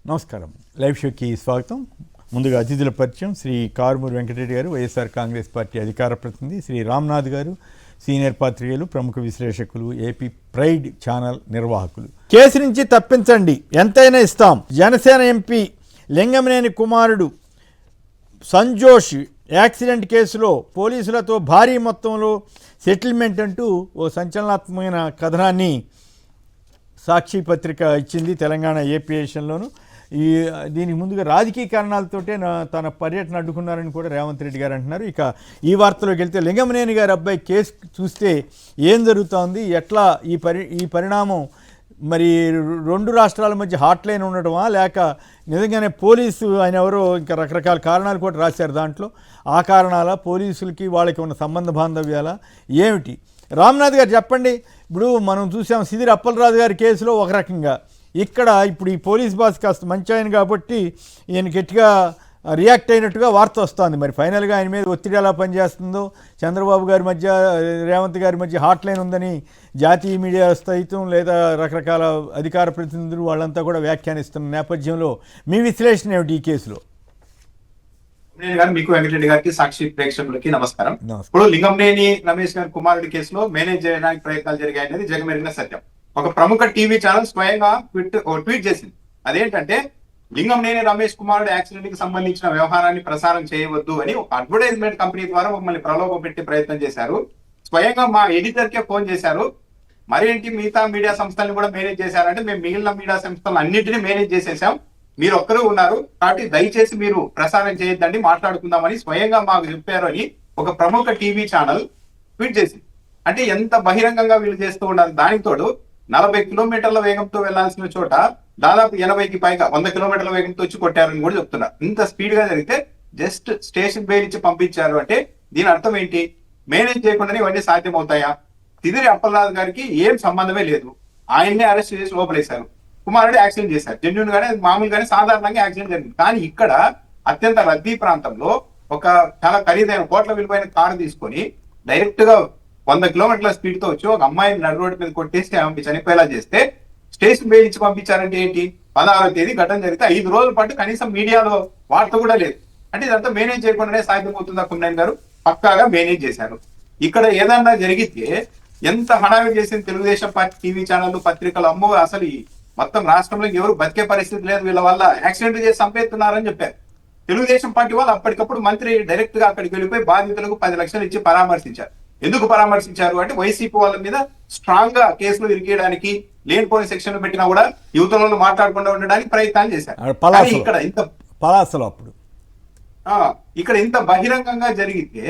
నమస్కారం. లైవ్ షోకి స్వాగతం. ముందుగా అతిథుల పరిచయం. శ్రీ కారుమూరి వెంకటరెడ్డి గారు, వైఎస్ఆర్ కాంగ్రెస్ పార్టీ అధికార ప్రతినిధి. శ్రీ రామ్నాథ్ గారు, సీనియర్ పాత్రికేయులు, ప్రముఖ విశ్లేషకులు, ఏపీ ప్రైడ్ ఛానల్ నిర్వాహకులు. కేసు నుంచి తప్పించండి, ఎంతైనా ఇస్తాం. జనసేన ఎంపీ లింగమనేని కుమారుడు సంజోష్ యాక్సిడెంట్ కేసులో పోలీసులతో భారీ మొత్తంలో సెటిల్మెంట్ అంటూ ఓ సంచలనాత్మకమైన కథనాన్ని సాక్షి పత్రిక ఇచ్చింది తెలంగాణ ఏపీఎషన్లోను. దీనికి ముందుగా రాజకీయ కారణాలతోటే తన పర్యటన అడ్డుకున్నారని కూడా రేవంత్ రెడ్డి గారు అంటున్నారు. ఇక ఈ వార్తలోకి వెళ్తే లింగమనేని గారి అబ్బాయి కేసు చూస్తే ఏం జరుగుతోంది, ఎట్లా ఈ పరిణామం మరి రెండు రాష్ట్రాల మధ్య హాట్ లైన్ ఉండటమా, లేక నిజంగానే పోలీసు ఆయన ఎవరో ఇంకా రకరకాల కారణాలు కూడా రాశారు దాంట్లో, ఆ కారణాల పోలీసులకి వాళ్ళకి ఉన్న సంబంధ బాంధవ్యాల ఏమిటి? రామ్నాథ్ గారు చెప్పండి. ఇప్పుడు మనం చూసాం సిదిరి అప్పలరాజు గారి కేసులో ఒక రకంగా, ఇక్కడ ఇప్పుడు ఈ పోలీస్ బాస్ కాస్త మంచి ఆయన కాబట్టి ఈయన గట్టిగా రియాక్ట్ అయినట్టుగా వార్త వస్తుంది. మరి ఫైనల్గా ఆయన మీద ఒత్తిడి ఎలా పనిచేస్తుందో, చంద్రబాబు గారి మధ్య రేవంత్ గారి మధ్య హాట్ లైన్ ఉందని జాతీయ మీడియా సైతం లేదా రకరకాల అధికార ప్రతినిధులు వాళ్ళంతా కూడా వ్యాఖ్యానిస్తున్న నేపథ్యంలో మీ విశ్లేషణ ఏమిటి ఈ కేసులో? మీకు వెంకటరెడ్డి గారికి, సాక్షి ప్రేక్షకులకి నమస్కారం. ఇప్పుడు లింగంనేని రమేష్ గారి కుమారుడి కేసులో మేనేజ్ చేయడానికి ప్రయత్నాలు జరిగాయనేది జగమెరిగిన సత్యం. ఒక ప్రముఖ టీవీ ఛానల్ స్వయంగా ట్వీట్ చేసింది. అదేంటంటే, లింగంనేని రమేష్ కుమారుడు యాక్సిడెంట్ కి సంబంధించిన వ్యవహారాన్ని ప్రసారం చేయవద్దు అని ఒక అడ్వర్టైజ్మెంట్ కంపెనీ ద్వారా మమ్మల్ని ప్రలోభ పెట్టే ప్రయత్నం చేశారు. స్వయంగా మా ఎడిటర్ కే ఫోన్ చేశారు. మరేంటి మిగతా మీడియా సంస్థలను కూడా మేనేజ్ చేశారంటే, మేము మిగిలిన మీడియా సంస్థలు అన్నింటినీ మేనేజ్ చేసేసాం, మీరు ఒక్కరు ఉన్నారు కాబట్టి దయచేసి మీరు ప్రసారం చేయొద్దండి, మాట్లాడుకుందామని స్వయంగా మాకు చెప్పారు అని ఒక ప్రముఖ టీవీ ఛానల్ ట్వీట్ చేసింది. అంటే ఎంత బహిరంగంగా వీళ్ళు చేస్తూ ఉన్నారు. దానితోడు 40 కిలోమీటర్ల వేగంతో వెళ్లాల్సిన చోట దాదాపు 80కి పైగా 100 కిలోమీటర్ల వేగంతో వచ్చి కొట్టారని కూడా చెప్తున్నారు. ఇంత స్పీడ్ గా జరిగితే జస్ట్ స్టేషన్ బెయిల్ ఇచ్చి పంపించారు అంటే దీని అర్థం ఏంటి? మేనేజ్ చేయకుండానే ఇవన్నీ సాధ్యమవుతాయా? సిదిరి అప్పలరాజు గారికి ఏం సంబంధమే లేదు, ఆయన్నే అరెస్ట్ చేసి లోపలేశారు. కుమారుడు యాక్సిడెంట్ చేశారు, జెన్యూన్ గానే మామూలుగానే సాధారణంగా యాక్సిడెంట్ జరిగింది. కానీ ఇక్కడ అత్యంత రద్దీ ప్రాంతంలో ఒక చాలా ఖరీదైన కోట్ల విలువైన కారు తీసుకొని డైరెక్ట్ గా 100 కిలోమీటర్ల స్పీడ్ తో వచ్చి ఒక అమ్మాయిని నడు రోడ్డు మీద కొట్టేసి ఆమె చనిపోయేలా చేస్తే స్టేషన్ బెయిల్ ఇచ్చి పంపించారంటే ఏంటి? 16వ తేదీ ఘటన జరిగితే 5 రోజుల పాటు కనీసం మీడియాలో వార్త కూడా లేదు. అంటే ఇదంతా మేనేజ్ చేయకుండానే సాధ్యమవుతుందా? కుమ్మేన్ గారు పక్కాగా మేనేజ్ చేశారు. ఇక్కడ ఏదన్నా జరిగితే ఎంత హడావిడి చేసింది తెలుగుదేశం పార్టీ టీవీ ఛానళ్లు, పత్రికలు, అమ్మో అసలు మొత్తం రాష్ట్రంలో ఎవరు బతికే పరిస్థితి లేదు, వీళ్ళ వల్ల యాక్సిడెంట్ చేసి చంపేస్తున్నారని చెప్పారు. తెలుగుదేశం పార్టీ వాళ్ళు అప్పటికప్పుడు మంత్రి డైరెక్ట్ గా అక్కడికి వెళ్ళిపోయి బాధితులకు 10 లక్షలు ఇచ్చి పరామర్శించారు. ఎందుకు పరామర్శించారు అంటే, వైసీపీ వాళ్ళ మీద స్ట్రాంగ్ గా కేసులు ఇరికేయడానికి, లేనిపోని సెక్షన్ పెట్టినా కూడా యువతలో మాట్లాడకుండా ఉండడానికి ప్రయత్నాలు చేశారు. ఇక్కడ ఇంత బహిరంగంగా జరిగితే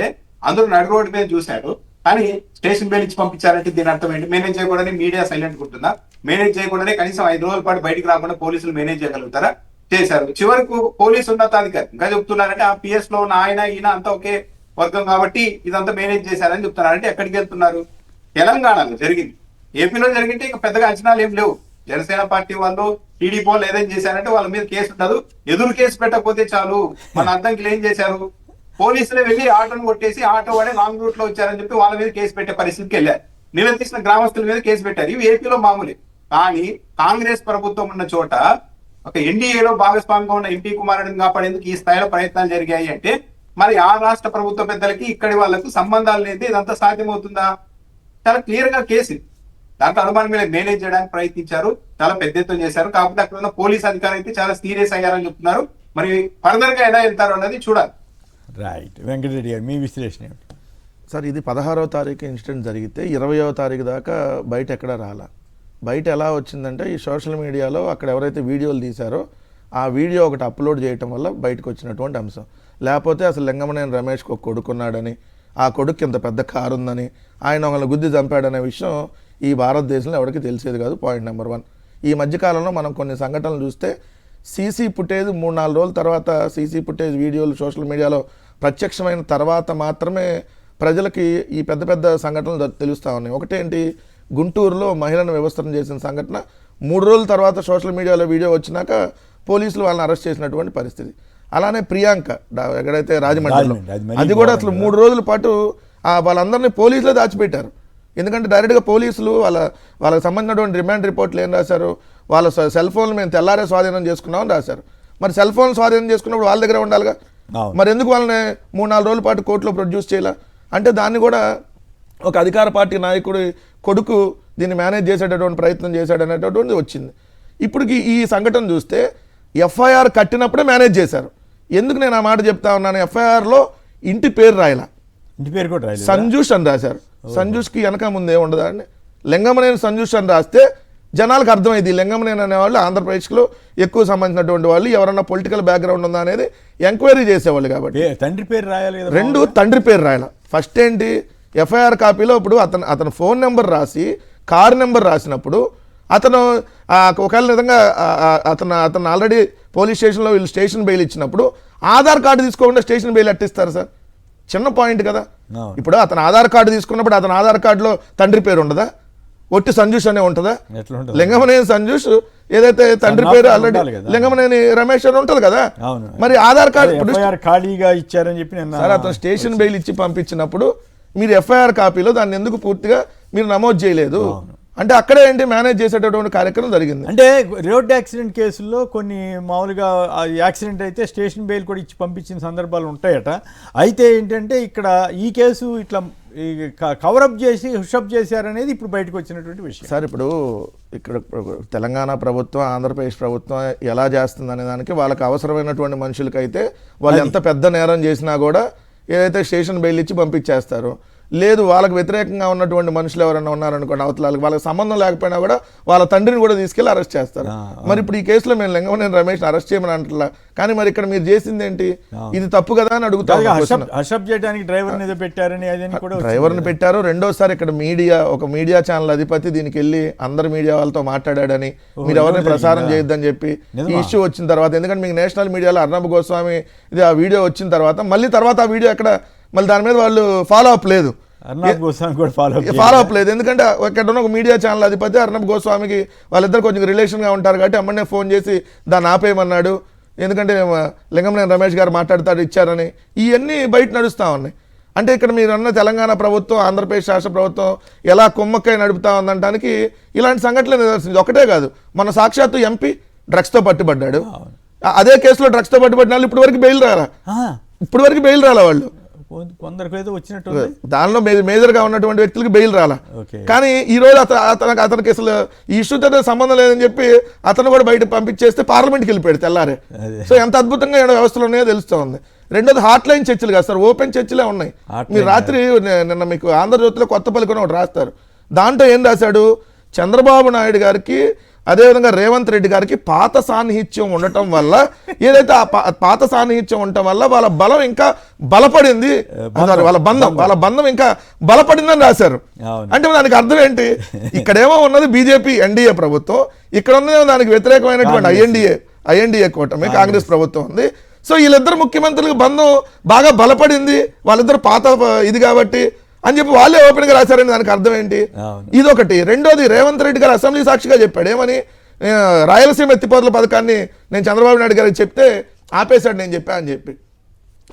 అందరూ నడు రోడ్డు మీద చూశారు. కానీ స్టేషన్ బెయిల్ ఇచ్చి పంపించారంటే దీని అర్థం ఏంటి? మేనేజ్ చేయకుండానే మీడియా సైలెంట్ ఉంటుందా? మేనేజ్ చేయకుండానే కనీసం 5 రోజుల పాటు బయటకు రాకుండా పోలీసులు మేనేజ్ చేయగలుగుతారా? చేశారు. చివరకు పోలీసు ఉన్నతాధికారి ఇంకా చెప్తున్నారంటే, ఆ పిఎస్ లో ఉన్న ఆయన ఈయన అంతా ఒకే వర్గం కాబట్టి ఇదంతా మేనేజ్ చేశారని చెప్తున్నారు. అంటే ఎక్కడికి వెళ్తున్నారు? తెలంగాణలో జరిగింది, ఏపీలో జరిగింటే ఇంకా పెద్దగా అంచనాలు ఏం లేవు. జనసేన పార్టీ వాళ్ళు, టీడీపీ వాళ్ళు ఏదైనా చేశారంటే వాళ్ళ మీద కేసు ఉండదు, ఎదురు కేసు పెట్టకపోతే చాలు. మన అద్దంకిలు ఏం చేశారు? పోలీసులే వెళ్ళి ఆటోను కొట్టేసి ఆటో వాడే లాంగ్ రూట్ లో వచ్చారని చెప్పి వాళ్ళ మీద కేసు పెట్టే పరిస్థితికి వెళ్ళారు. నిలదీసిన గ్రామస్తుల మీద కేసు పెట్టారు. ఇవి ఏపీలో మామూలే. కానీ కాంగ్రెస్ ప్రభుత్వం ఉన్న చోట ఒక ఎన్డీఏలో భాగస్వామిగా ఉన్న ఎంపీ కుమారుడిని కాపాడేందుకు ఈ స్థాయిలో ప్రయత్నాలు జరిగాయి అంటే, మరి ఆ రాష్ట్ర ప్రభుత్వ పెద్దలకి ఇక్కడి వాళ్లకు సంబంధాలు లేదు, ఇదంతా సాధ్యమవుతుందా? చాలా క్లియర్ గా కేసు. దాంట్లో అనుమానం మీద మేనేజ్ చేయడానికి ప్రయత్నించారు, చాలా పెద్ద ఎత్తున చేశారు. కాకపోతే అక్కడ ఉన్న పోలీస్ అధికారులు అయితే చాలా సీరియస్ అయ్యారని చెప్తున్నారు. మరి ఫర్దర్ గా ఎలా వెళ్తారు అన్నది చూడాలి. రైట్. వెంకటరెడ్డి గారు మీ విశ్లేషణ ఏమిటి? సార్, ఇది 16వ తారీఖు ఇన్సిడెంట్ జరిగితే 20వ తారీఖు దాకా బయట ఎక్కడా రాలా. బయట ఎలా వచ్చిందంటే, ఈ సోషల్ మీడియాలో అక్కడ ఎవరైతే వీడియోలు తీశారో ఆ వీడియో ఒకటి అప్లోడ్ చేయటం వల్ల బయటకు వచ్చినటువంటి అంశం. లేకపోతే అసలు లింగమనేని రమేష్కి ఒక కొడుకున్నాడని, ఆ కొడుకు ఇంత పెద్ద కారు ఉందని, ఆయన ఒకళ్ళని గుద్ది చంపాడనే విషయం ఈ భారతదేశంలో ఎవరికి తెలిసేది కాదు. Point number 1. ఈ మధ్యకాలంలో మనం కొన్ని సంఘటనలు చూస్తే సీసీ ఫుటేజ్ 3-4 రోజుల తర్వాత సీసీ ఫుటేజ్ వీడియోలు సోషల్ మీడియాలో ప్రత్యక్షమైన తర్వాత మాత్రమే ప్రజలకి ఈ పెద్ద పెద్ద సంఘటనలు తెలుస్తూ ఉన్నాయి. ఒకటేంటి, గుంటూరులో మహిళను వ్యవస్థను చేసిన సంఘటన 3 రోజుల తర్వాత సోషల్ మీడియాలో వీడియో వచ్చినాక పోలీసులు వాళ్ళని అరెస్ట్ చేసినటువంటి పరిస్థితి. అలానే ప్రియాంక ఎక్కడైతే రాజమండ్రిలో, అది కూడా అసలు 3 రోజుల పాటు వాళ్ళందరినీ పోలీసులే దాచిపెట్టారు. ఎందుకంటే డైరెక్ట్గా పోలీసులు వాళ్ళకి సంబంధించినటువంటి రిమాండ్ రిపోర్ట్లు ఏం రాశారు, వాళ్ళ సెల్ ఫోన్లు మేము తెల్లారే స్వాధీనం చేసుకున్నామని రాశారు. మరి సెల్ ఫోన్ స్వాధీనం చేసుకున్నప్పుడు వాళ్ళ దగ్గర ఉండాలిగా, మరి ఎందుకు వాళ్ళని 3-4 రోజుల పాటు కోర్టులో ప్రొడ్యూస్ చేయాల అంటే దాన్ని కూడా ఒక అధికార పార్టీ నాయకుడి కొడుకు దీన్ని మేనేజ్ చేసేటటువంటి ప్రయత్నం చేశాడనేటటువంటిది వచ్చింది. ఇప్పటికి ఈ సంఘటన చూస్తే ఎఫ్ఐఆర్ కట్టినప్పుడే మేనేజ్ చేశారు. ఎందుకు నేను ఆ మాట చెప్తా ఉన్నాను, ఎఫ్ఐఆర్లో ఇంటి పేరు రాయాల, ఇంటి పేరు కూడా రాయలేదు, సంజూష్ అని రాశారు. సంజూష్కి వెనక ముందే ఉండదా అండి, లింగమనేని సంజూష్ అని రాస్తే జనాలకు అర్థమైంది లింగమనేని అనేవాళ్ళు ఆంధ్రప్రదేశ్లో ఎక్కువ సంబంధించినటువంటి వాళ్ళు, ఎవరన్నా పొలిటికల్ బ్యాక్గ్రౌండ్ ఉందా అనేది ఎంక్వైరీ చేసేవాళ్ళు. కాబట్టి తండ్రి పేరు రాయాలి కదా, 2 తండ్రి పేరు రాయాల. ఫస్ట్ ఏంటి, ఎఫ్ఐఆర్ కాపీలో ఇప్పుడు అతను ఫోన్ నెంబర్ రాసి కార్ నెంబర్ రాసినప్పుడు అతను ఒకవేళ నిజంగా అతను ఆల్రెడీ పోలీస్ స్టేషన్లో వీళ్ళు స్టేషన్ బెయిల్ ఇచ్చినప్పుడు ఆధార్ కార్డు తీసుకోకుండా స్టేషన్ బెయిల్ ఎట్టిస్తారు సార్? చిన్న పాయింట్ కదా. ఇప్పుడు అతను ఆధార్ కార్డు తీసుకున్నప్పుడు అతను ఆధార్ కార్డులో తండ్రి పేరు ఉండదా, ఒట్టి సంజూష్ అనే ఉంటుందా? లింగమనేని సంజూష్ ఏదైతే తండ్రి పేరు ఆల్రెడీ లింగమనేని రమేష్ అని ఉంటుంది కదా, మరి ఆధార్ కార్డు ఖాళీగా ఇచ్చారని చెప్పి సార్ అతను స్టేషన్ బెయిల్ ఇచ్చి పంపించినప్పుడు మీరు ఎఫ్ఐఆర్ కాపీలో దాన్ని ఎందుకు పూర్తిగా మీరు నమోదు చేయలేదు అంటే అక్కడే ఏంటి మేనేజ్ చేసేటటువంటి కార్యక్రమం జరిగింది. అంటే రోడ్ యాక్సిడెంట్ కేసుల్లో కొన్ని మామూలుగా యాక్సిడెంట్ అయితే స్టేషన్ బెయిల్ కూడా ఇచ్చి పంపించిన సందర్భాలు ఉంటాయట. అయితే ఏంటంటే ఇక్కడ ఈ కేసు ఇట్లా కవరప్ చేసి హుషప్ చేశారనేది ఇప్పుడు బయటకు వచ్చినటువంటి విషయం. సార్ ఇప్పుడు ఇక్కడ తెలంగాణ ప్రభుత్వం ఆంధ్రప్రదేశ్ ప్రభుత్వం ఎలా చేస్తుంది అనే దానికి వాళ్ళకి అవసరమైనటువంటి మనుషులకైతే వాళ్ళు ఎంత పెద్ద నేరం చేసినా కూడా ఏదైతే స్టేషన్ బెయిల్ ఇచ్చి పంపించేస్తారు. లేదు వాళ్ళకి వ్యతిరేకంగా ఉన్నటువంటి మనుషులు ఎవరైనా ఉన్నారనుకోండి, అవతలాలకు వాళ్ళకి సంబంధం లేకపోయినా కూడా వాళ్ళ తండ్రిని కూడా తీసుకెళ్లి అరెస్ట్ చేస్తారు. మరి ఇప్పుడు ఈ కేసులో మేము లింగమనేని రమేష్ అరెస్ట్ చేయమని అంటలా, కానీ మరి ఇక్కడ మీరు చేసింది ఏంటి, ఇది తప్పు కదా అని అడుగుతారు. డ్రైవర్ని పెట్టారు. రెండోసారి ఇక్కడ ఒక మీడియా ఛానల్ అధిపతి దీనికి వెళ్ళి అందరు మీడియా వాళ్ళతో మాట్లాడాడని, మీరు ఎవరిని ప్రసారం చేయొద్దని చెప్పి ఈ ఇష్యూ వచ్చిన తర్వాత, ఎందుకంటే మీకు నేషనల్ మీడియాలో అర్నబ్ గోస్వామి ఇది ఆ వీడియో వచ్చిన తర్వాత మళ్ళీ తర్వాత ఆ వీడియో ఎక్కడ మళ్ళీ దాని మీద వాళ్ళు ఫాలో అప్ లేదు, ఎందుకంటే ఇక్కడ ఉన్న ఒక మీడియా ఛానల్ అధిపతి అర్నబ్ గోస్వామికి వాళ్ళిద్దరు కొంచెం రిలేషన్గా ఉంటారు కాబట్టి అమ్మనే ఫోన్ చేసి దాన్ని ఆపేయమన్నాడు, ఎందుకంటే లింగమనేని రమేష్ గారు మాట్లాడతాడు ఇచ్చారని. ఇవన్నీ బయట నడుస్తూ ఉన్నాయి. అంటే ఇక్కడ మీరు అన్న తెలంగాణ ప్రభుత్వం ఆంధ్రప్రదేశ్ రాష్ట్ర ప్రభుత్వం ఎలా కుమ్మక్కై నడుపుతా ఉందనడానికి ఇలాంటి సంఘటనలు నిదర్శించింది. ఒకటే కాదు, మన సాక్షాత్తు ఎంపీ డ్రగ్స్తో పట్టుబడ్డాడు. అదే కేసులో డ్రగ్స్తో పట్టుబడిన వాళ్ళు ఇప్పటి వరకు బెయిల్ రాలా వాళ్ళు, కొందరికైతే వచ్చినట్టు దానిలో మేజర్గా ఉన్నటువంటి వ్యక్తులకు బెయిల్ రాలా. కానీ ఈ రోజు అతనికి అసలు ఈ ఇష్యూతో సంబంధం లేదని చెప్పి అతను కూడా బయట పంపించేస్తే పార్లమెంట్కి వెళ్ళిపోయాడు తెల్లారే. సో ఎంత అద్భుతంగా వ్యవస్థలు ఉన్నాయో తెలుస్తూ ఉంది. రెండోది హాట్ లైన్ చర్చలు కాదు సార్, ఓపెన్ చర్చలే ఉన్నాయి. మీరు రాత్రి నిన్న మీకు ఆంధ్రజ్యోతిలో కొత్త పలుకుని ఒకటి రాస్తారు, దాంట్లో ఏం రాశాడు, చంద్రబాబు నాయుడు గారికి అదేవిధంగా రేవంత్ రెడ్డి గారికి పాత సాన్నిహిత్యం ఉండటం వల్ల, ఏదైతే ఆ పాత సాన్నిహిత్యం ఉండటం వల్ల వాళ్ళ బలం ఇంకా బలపడింది, వాళ్ళ బంధం ఇంకా బలపడిందని రాశారు. అంటే దానికి అర్థం ఏంటి, ఇక్కడేమో ఉన్నది బీజేపీ ఎన్డీఏ ప్రభుత్వం, ఇక్కడ ఉన్నదేమో దానికి వ్యతిరేకమైనటువంటి ఐఎన్డీఏ కూటమి కాంగ్రెస్ ప్రభుత్వం ఉంది. సో వీళ్ళిద్దరు ముఖ్యమంత్రులకు బంధం బాగా బలపడింది, వాళ్ళిద్దరు పాత ఇది కాబట్టి అని చెప్పి వాళ్ళే ఓపెన్ గా రాశారని దానికి అర్థం ఏంటి, ఇదొకటి. రెండోది, రేవంత్ రెడ్డి గారు అసెంబ్లీ సాక్షిగా చెప్పాడు ఏమని, రాయలసీమ ఎత్తిపోతల పథకాన్ని నేను చంద్రబాబు నాయుడు గారికి చెప్తే ఆపేశాడు నేను చెప్పా అని చెప్పి.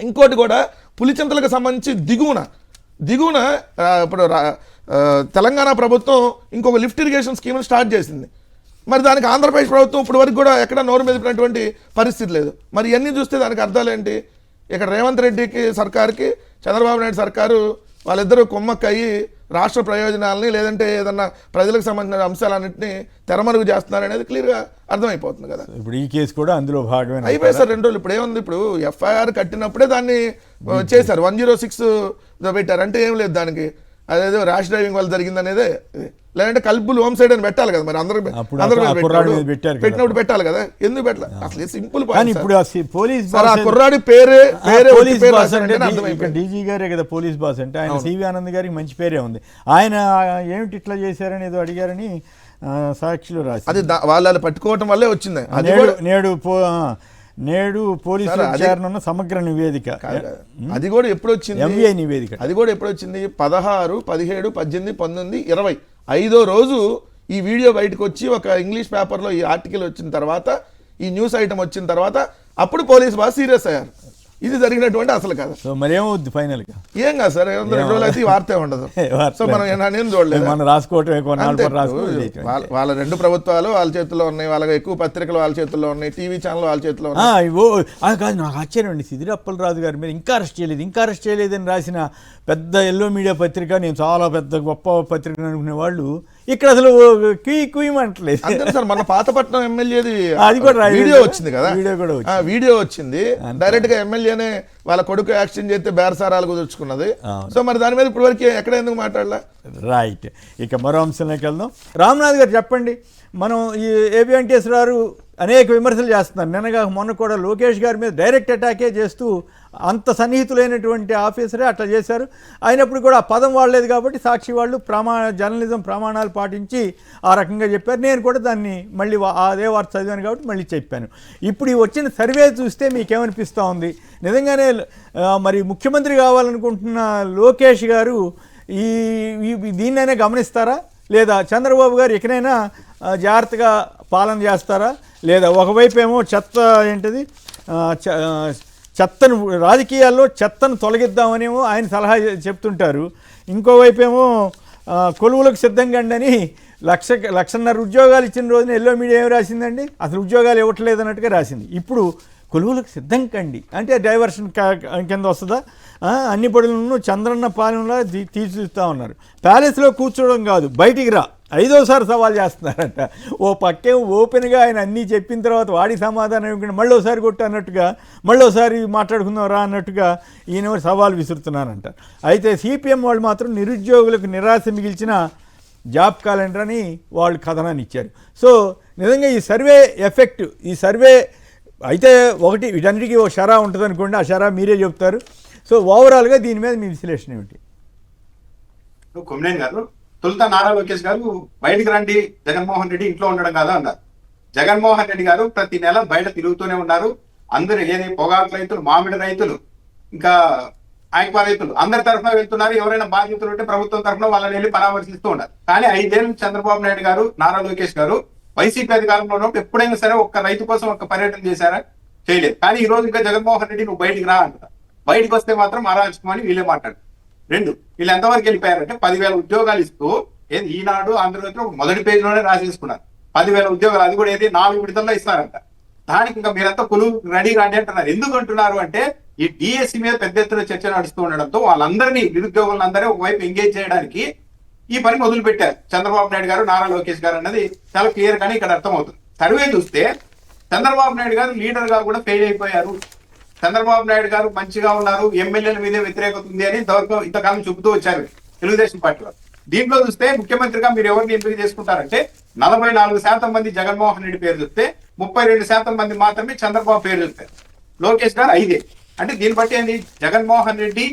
ఇంకోటి కూడా, పులిచింతలకు సంబంధించి దిగువన ఇప్పుడు తెలంగాణ ప్రభుత్వం ఇంకొక లిఫ్ట్ ఇరిగేషన్ స్కీమ్ని స్టార్ట్ చేసింది. మరి దానికి ఆంధ్రప్రదేశ్ ప్రభుత్వం ఇప్పుడు వరకు కూడా ఎక్కడ నోరు మెదిపినటువంటి పరిస్థితి లేదు. మరి ఇవన్నీ చూస్తే దానికి అర్థాలు ఏంటి, ఇక్కడ రేవంత్ రెడ్డికి సర్కార్కి చంద్రబాబు నాయుడు సర్కారు వాళ్ళిద్దరూ కుమ్మక్కయ్యి రాష్ట్ర ప్రయోజనాలని లేదంటే ఏదన్నా ప్రజలకు సంబంధించిన అంశాలన్నింటినీ తెరమరుగు చేస్తున్నారు అనేది క్లియర్గా అర్థమైపోతుంది కదా. ఇప్పుడు ఈ కేసు కూడా అందులో భాగమే అయిపోయి సార్ 2 రోజులు. ఇప్పుడు ఏముంది, ఇప్పుడు ఎఫ్ఐఆర్ కట్టినప్పుడే దాన్ని చేశారు, 106 పెట్టారు. అంటే ఏం లేదు దానికి, అదేదో ర్యాష్ డ్రైవింగ్ వల్ల జరిగింది అనేదే, లేదంటే కల్పుల్ హోమ్ సైడ్ అని పెట్టాలి కదా, మరి అందరూ పెట్టినప్పుడు పెట్టాలి కదా, ఎందుకు పెట్టాలి అసలు సింపుల్ కుర్రాడి పేరే డీజీ గారే కదా పోలీస్ బాస్ అంటే, ఆయన సివి ఆనంద్ గారికి మంచి పేరే ఉంది. ఆయన ఏమిటి ఇట్లా చేశారని ఏదో అడిగారని సాక్షిలో రాసి, అది వాళ్ళు పట్టుకోవటం వల్లే వచ్చింది. నేడు పోలీసు విచారణ సమగ్ర నివేదిక, అది కూడా ఎప్పుడు వచ్చింది, ఎంబీఐ నివేదిక, అది కూడా ఎప్పుడు వచ్చింది, 16, 17, 18, 19, 20 5వ రోజు ఈ వీడియో బయటకు వచ్చి ఒక ఇంగ్లీష్ పేపర్లో ఈ ఆర్టికల్ వచ్చిన తర్వాత, ఈ న్యూస్ ఐటమ్ వచ్చిన తర్వాత అప్పుడు పోలీస్ బాగా సీరియస్ అయ్యారు. ఇది జరిగినటువంటి అసలు కథ. సో మరేమవుద్ది ఫైనల్గా? ఏం కాదు సార్, 2 రోజులు అయితే ఈ వార్తే ఉండదు. సో మనం నేను చూడలేదు, మనం రాసుకోవటమే, వాళ్ళ 2 ప్రభుత్వాలు వాళ్ళ చేతుల్లో ఉన్నాయి, వాళ్ళ ఎక్కువ పత్రికలు వాళ్ళ చేతుల్లో ఉన్నాయి, టీవీ ఛానల్ వాళ్ళ చేతుల్లో ఉన్నాయి. కాదు, నాకు ఆశ్చర్యం అండి, సిదిరి అప్పలరాజు గారి మీద ఇంకా అరెస్ట్ చేయలేదని రాసిన పెద్ద ఎల్లో మీడియా పత్రిక, నేను చాలా పెద్ద గొప్ప పత్రిక అనుకునే వాళ్ళు ఇక్కడ అసలు కుయ్యమంటలేదు. అంతే సార్, మన పాతపట్నం ఎమ్మెల్యేది అది కూడా వీడియో వచ్చింది కదా, వీడియో వచ్చింది డైరెక్ట్ గా ఎమ్మెల్యేనే వాళ్ళ కొడుకు యాక్సిడెంట్ చేస్తే బేరసారాలు కుదుర్చుకున్నది. సో మరి దాని మీద ఇప్పటి వరకు ఎక్కడ ఎందుకు మాట్లాడలే? రైట్. ఇక మరో అంశంలోకి వెళ్దాం. రామ్నాథ్ గారు చెప్పండి, మనం ఈ ఏబి వెంకటేశ్వరరావు అనేక విమర్శలు చేస్తున్నారు. నిన్నగా మొన్న కూడా లోకేష్ గారి మీద డైరెక్ట్ అటాకే చేస్తూ అంత సన్నిహితులైనటువంటి ఆఫీసరే అట్లా చేశారు. అయినప్పుడు కూడా ఆ పదం వాడలేదు కాబట్టి సాక్షి వాళ్ళు జర్నలిజం ప్రమాణాలు పాటించి ఆ రకంగా చెప్పారు. నేను కూడా దాన్ని మళ్ళీ అదే వార్త చదివాను కాబట్టి మళ్ళీ చెప్పాను. ఇప్పుడు ఈ వచ్చిన సర్వే చూస్తే మీకేమనిపిస్తూ ఉంది? నిజంగానే మరి ముఖ్యమంత్రి కావాలనుకుంటున్న లోకేష్ గారు దీన్నైనా గమనిస్తారా, లేదా చంద్రబాబు గారు ఎక్కడైనా జాగ్రత్తగా పాలన చేస్తారా, లేదా ఒకవైపు ఏమో చెత్తను రాజకీయాల్లో చెత్తను తొలగిద్దామనేమో ఆయన సలహా చెప్తుంటారు, ఇంకోవైపు ఏమో కొలువులకు సిద్ధంగా అని 1,500,000 ఉద్యోగాలు ఇచ్చిన రోజున ఎల్లో మీడియా ఏమి రాసిందండి, అసలు ఉద్యోగాలు ఇవ్వట్లేదు అన్నట్టుగా రాసింది. ఇప్పుడు కొలువులకు సిద్ధం కండి అంటే డైవర్షన్ కింద వస్తుందా? అన్ని పడులను చంద్రన్న పాలనలో తీర్చిదిద్దుతా ఉన్నారు. ప్యాలెస్లో కూర్చోవడం కాదు, బయటికి రా, 5వసారి సవాల్ చేస్తున్నారంట. ఓ పక్కేమో ఓపెన్గా ఆయన అన్నీ చెప్పిన తర్వాత వాడి సమాధానం ఇవ్వకుండా మళ్ళీసారి కొట్టు అన్నట్టుగా, మళ్ళీసారి మాట్లాడుకుందాం రా అన్నట్టుగా ఈయన సవాల్ విసురుతున్నారంట. అయితే సిపిఎం వాళ్ళు మాత్రం నిరుద్యోగులకు నిరాశ మిగిల్చిన జాబ్ క్యాలెండర్ అని వాళ్ళు కథనాన్ని ఇచ్చారు. సో నిజంగా ఈ సర్వే ఎఫెక్ట్, ఈ సర్వే అయితే ఒకటి వీటన్నిటికీ ఒక షరా ఉంటుంది అనుకోండి, ఆ షరా మీరే చెప్తారు. సో ఓవరాల్గా దీని మీద మీ విశ్లేషణ ఏమిటి? కొమ్మినేని గారు, తొలుత నారా లోకేష్ గారు బయటికి రండి, జగన్మోహన్ రెడ్డి ఇంట్లో ఉండడం కాదా అన్నారు. జగన్మోహన్ రెడ్డి గారు ప్రతి నెల బయట తిరుగుతూనే ఉన్నారు. అందరూ ఏది పొగాకు రైతులు, మామిడి రైతులు, ఇంకా ఆక్వా రైతులు అందరి తరఫున వెళ్తున్నారు. ఎవరైనా బాధ్యతలు ఉంటే ప్రభుత్వం తరఫున వాళ్ళని వెళ్ళి పరామర్శిస్తూ ఉన్నారు. కానీ 5 ఏళ్ళు చంద్రబాబు నాయుడు గారు, నారా లోకేష్ గారు వైసీపీ అధికారంలో ఉన్నప్పుడు ఎప్పుడైనా సరే ఒక్క రైతు కోసం ఒక్క పర్యటన చేశారా? చేయలేదు. కానీ ఈ రోజు ఇంకా జగన్మోహన్ రెడ్డి నువ్వు బయటికి రా అంటారు. బయటకు వస్తే మాత్రం అరాచకం అని వీళ్ళే మాట్లాడు. 2 వీళ్ళు ఎంతవరకు వెళ్ళిపోయారంటే 10,000 ఉద్యోగాలు ఇస్తూ ఏది ఈనాడు ఆంధ్రజ్యోతిలో మొదటి పేజీలోనే రాసేసుకున్నారు. 10,000 ఉద్యోగాలు, అది కూడా ఏది 4 విడతల్లో ఇస్తారంట. దానికి ఇంకా మీరంతా కొలువు రెడీ రాండి అంటున్నారు. ఎందుకు అంటున్నారు అంటే ఈ డిఎస్సి మీద పెద్ద ఎత్తున చర్చ నడుస్తూ ఉండడంతో వాళ్ళందరినీ, నిరుద్యోగులందరూ ఒకవైపు ఎంగేజ్ చేయడానికి ఈ పని మొదలు పెట్టారు చంద్రబాబు నాయుడు గారు, నారా లోకేష్ గారు అన్నది చాలా క్లియర్ గానీ ఇక్కడ అర్థమవుతుంది. సర్వే చూస్తే చంద్రబాబు నాయుడు గారు లీడర్ గా కూడా ఫెయిల్ అయిపోయారు. చంద్రబాబు నాయుడు గారు మంచిగా ఉన్నారు, ఎమ్మెల్యేల మీదే వ్యతిరేకత ఉంది అని ఇంతకాలం చెబుతూ వచ్చారు తెలుగుదేశం పార్టీలో. దీంట్లో చూస్తే ముఖ్యమంత్రిగా మీరు ఎవరిని ఎంపిక చేసుకుంటారంటే 44% మంది జగన్మోహన్ రెడ్డి పేరు చూస్తే 32% మంది మాత్రమే చంద్రబాబు పేరు చూస్తారు. లోకేష్ గారు 5. అంటే దీన్ని బట్టి ఏంది, జగన్మోహన్ రెడ్డి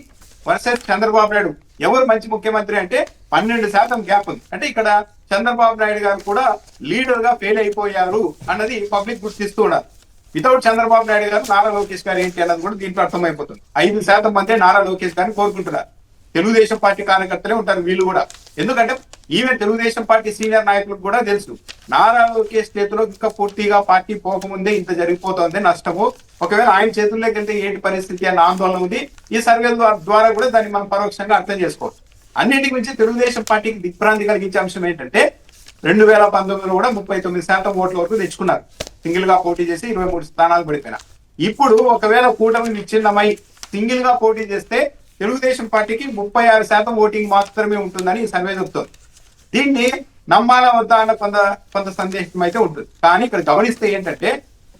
వర్సెస్ చంద్రబాబు నాయుడు ఎవరు మంచి ముఖ్యమంత్రి అంటే 12% గ్యాప్ ఉంది. అంటే ఇక్కడ చంద్రబాబు నాయుడు గారు కూడా లీడర్ గా ఫెయిల్ అయిపోయారు అన్నది పబ్లిక్ గుర్తిస్తూ ఉన్నారు. వితౌట్ చంద్రబాబు నాయుడు గారు నారా లోకేష్ గారు ఏంటి అన్నది కూడా దీంట్లో అర్థమైపోతుంది. 5% మంది నారా లోకేష్ గారిని కోరుకుంటున్నారు. తెలుగుదేశం పార్టీ కార్యకర్తలే ఉంటారు వీళ్ళు కూడా. ఎందుకంటే ఈవెన్ తెలుగుదేశం పార్టీ సీనియర్ నాయకులకు కూడా తెలుసు నారా లోకేష్ చేతిలో ఇంకా పూర్తిగా పార్టీ పోకముందే ఇంత జరిగిపోతుంది నష్టము. ఒకవేళ ఆయన చేతుల్లోకి వెళ్తే ఏంటి పరిస్థితి అన్న ఆందోళన ఉంది. ఈ సర్వేల ద్వారా కూడా దాన్ని మనం పరోక్షంగా అర్థం చేసుకోవచ్చు. అన్నింటికి మించి తెలుగుదేశం పార్టీకి దిగ్భ్రాంతి కలిగించే అంశం ఏంటంటే 2019లో కూడా 39% ఓట్ల వరకు తెచ్చుకున్నారు. సింగిల్ గా పోటీ చేసి 23 స్థానాలు పడిపోయినా. ఇప్పుడు ఒకవేళ కూటమి విచ్ఛిన్నమై సింగిల్ గా పోటీ చేస్తే తెలుగుదేశం పార్టీకి 36% ఓటింగ్ మాత్రమే ఉంటుందని ఈ సర్వే చెప్తుంది. దీన్ని నమ్మాలా వద్దా అన్న కొంత సందేహం అయితే ఉంటుంది. కానీ ఇక్కడ గమనిస్తే ఏంటంటే